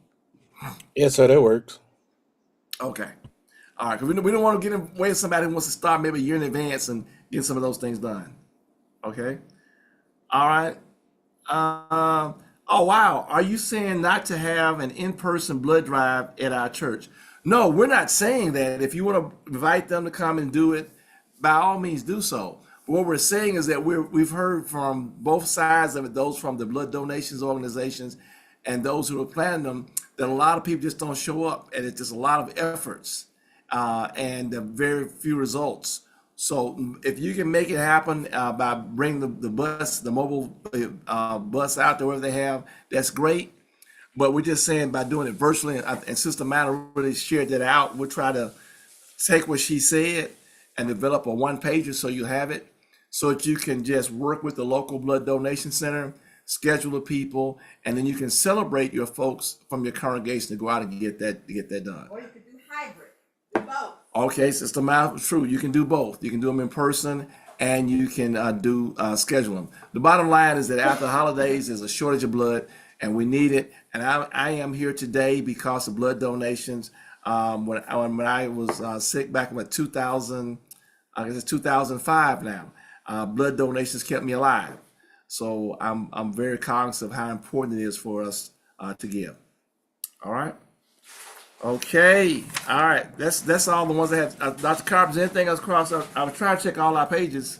Yes, sir, that works. Okay. All right, because we don't want to get in the way of somebody who wants to start maybe a year in advance and get some of those things done. Okay. All right. Oh wow, are you saying not to have an in-person blood drive at our church? No, we're not saying that. If you want to invite them to come and do it, by all means do so. But what we're saying is that we've heard from both sides of it, those from the blood donations organizations and those who are planning them, that a lot of people just don't show up, and it's just a lot of efforts and very few results. So if you can make it happen by bringing the bus, the mobile bus out there, wherever they have, that's great. But we're just saying by doing it virtually, and Sister Mana really shared that out. We'll try to take what she said and develop a one-pager so you have it, so that you can just work with the local blood donation center, schedule the people, and then you can celebrate your folks from your congregation to go out and get that done. Or you could do hybrid, do both. Okay, Sister Mouth, true. You can do both. You can do them in person, and you can schedule them. The bottom line is that after the holidays, there's a shortage of blood, and we need it. And I am here today because of blood donations. When I was sick back in 2000, I guess it's 2005 now. Blood donations kept me alive. So I'm very cognizant of how important it is for us to give. All right. Okay, all right. That's all the ones that have. Dr. Carpenter, anything else crossed out? I was trying to check all our pages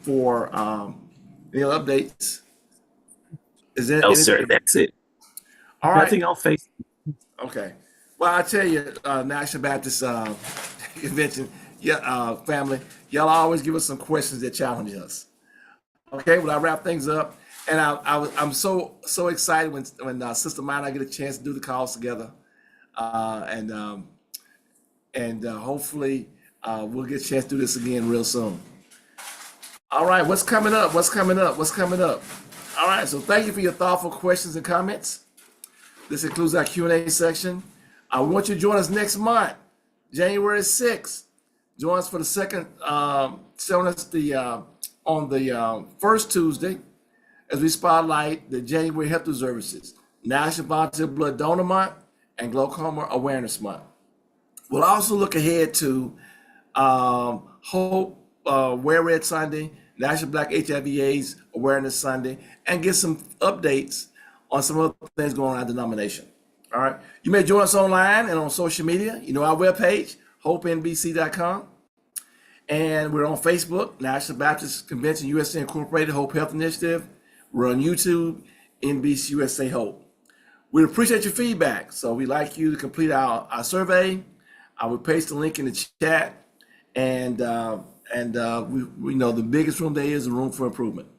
for any other updates. Is there No, anything? sir, that's it. All right. Nothing on Facebook. Okay. Well, I tell you, National Baptist Convention, yeah, family, y'all always give us some questions that challenge us. Okay, well, I wrap things up. And I'm so excited when Sister Mine and I get a chance to do the calls together, and hopefully we'll get a chance to do this again real soon. All right, what's coming up? What's coming up? What's coming up? All right, so thank you for your thoughtful questions and comments. This includes our Q&A section. We want you to join us next month, January 6th. Join us for the second, join us on the first Tuesday, as we spotlight the January Health Services, National Volunteer Blood Donor Month, and Glaucoma Awareness Month. We'll also look ahead to Hope Wear Red Sunday, National Black HIV/AIDS Awareness Sunday, and get some updates on some other things going on in our denomination. All right. You may join us online and on social media. You know our webpage, hopenbc.com. And we're on Facebook, National Baptist Convention USA Incorporated Hope Health Initiative. We're on YouTube, NBC USA Hope. We appreciate your feedback. So we'd like you to complete our survey. I will paste the link in the chat. And we know the biggest room there is a room for improvement.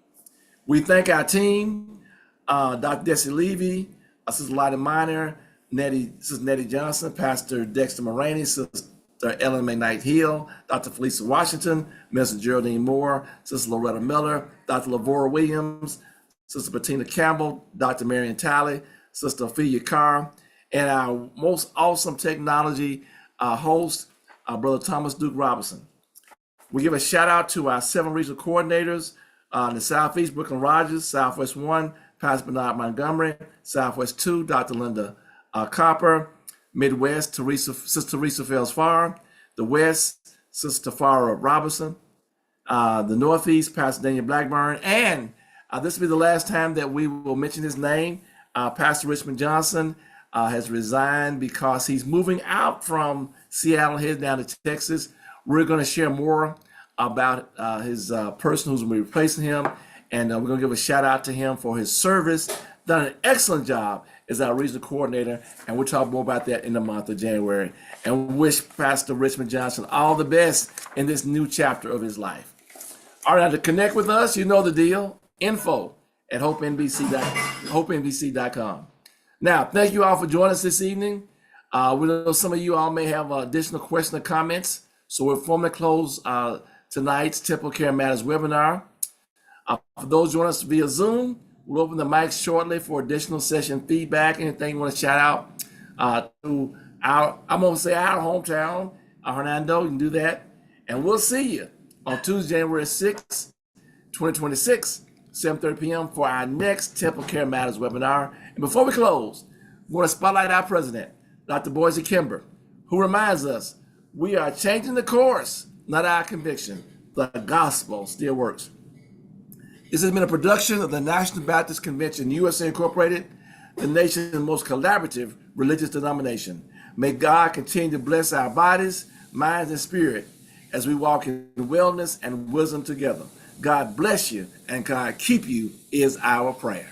We thank our team, Dr. Desi Levy, Sister Lottie Miner, Sister Nettie Johnson, Pastor Dexter Moraney, Sister Ellen McKnight Hill, Dr. Felicia Washington, Minister Geraldine Moore, Sister Loretta Miller, Dr. Lavora Williams, Sister Bettina Campbell, Dr. Marion Talley, Sister Ophelia Carr, and our most awesome technology host, Brother Thomas Duke Robinson. We give a shout out to our 7 regional coordinators in the Southeast, Brooklyn Rogers, Southwest 1, Pastor Bernard Montgomery, Southwest 2, Dr. Linda Copper, Midwest, Sister Teresa Fells Farr, the West, Sister Farah Robinson, the Northeast, Pastor Daniel Blackburn, and this will be the last time that we will mention his name. Pastor Richmond Johnson has resigned because he's moving out from Seattle, heading down to Texas. We're going to share more about his person who's going to be replacing him, and we're going to give a shout out to him for his service. Done an excellent job as our regional coordinator, and we'll talk more about that in the month of January. And wish Pastor Richmond Johnson all the best in this new chapter of his life. All right, to connect with us, you know the deal. info@hopenbc.com. Now, thank you all for joining us this evening. We know some of you all may have additional questions or comments, so we'll formally close tonight's TempleCare Matters webinar. For those joining us via Zoom, we'll open the mics shortly for additional session feedback. Anything you want to shout out to our hometown Hernando, you can do that. And we'll see you on Tuesday, January 6th, 2026, 7:30 p.m. for our next Temple Care Matters webinar. And before we close, we want to spotlight our president, Dr. Boise Kimber, who reminds us we are changing the course, not our conviction. The gospel still works. This has been a production of the National Baptist Convention, USA Incorporated, the nation's most collaborative religious denomination. May God continue to bless our bodies, minds, and spirit as we walk in wellness and wisdom together. God bless you and God keep you is our prayer.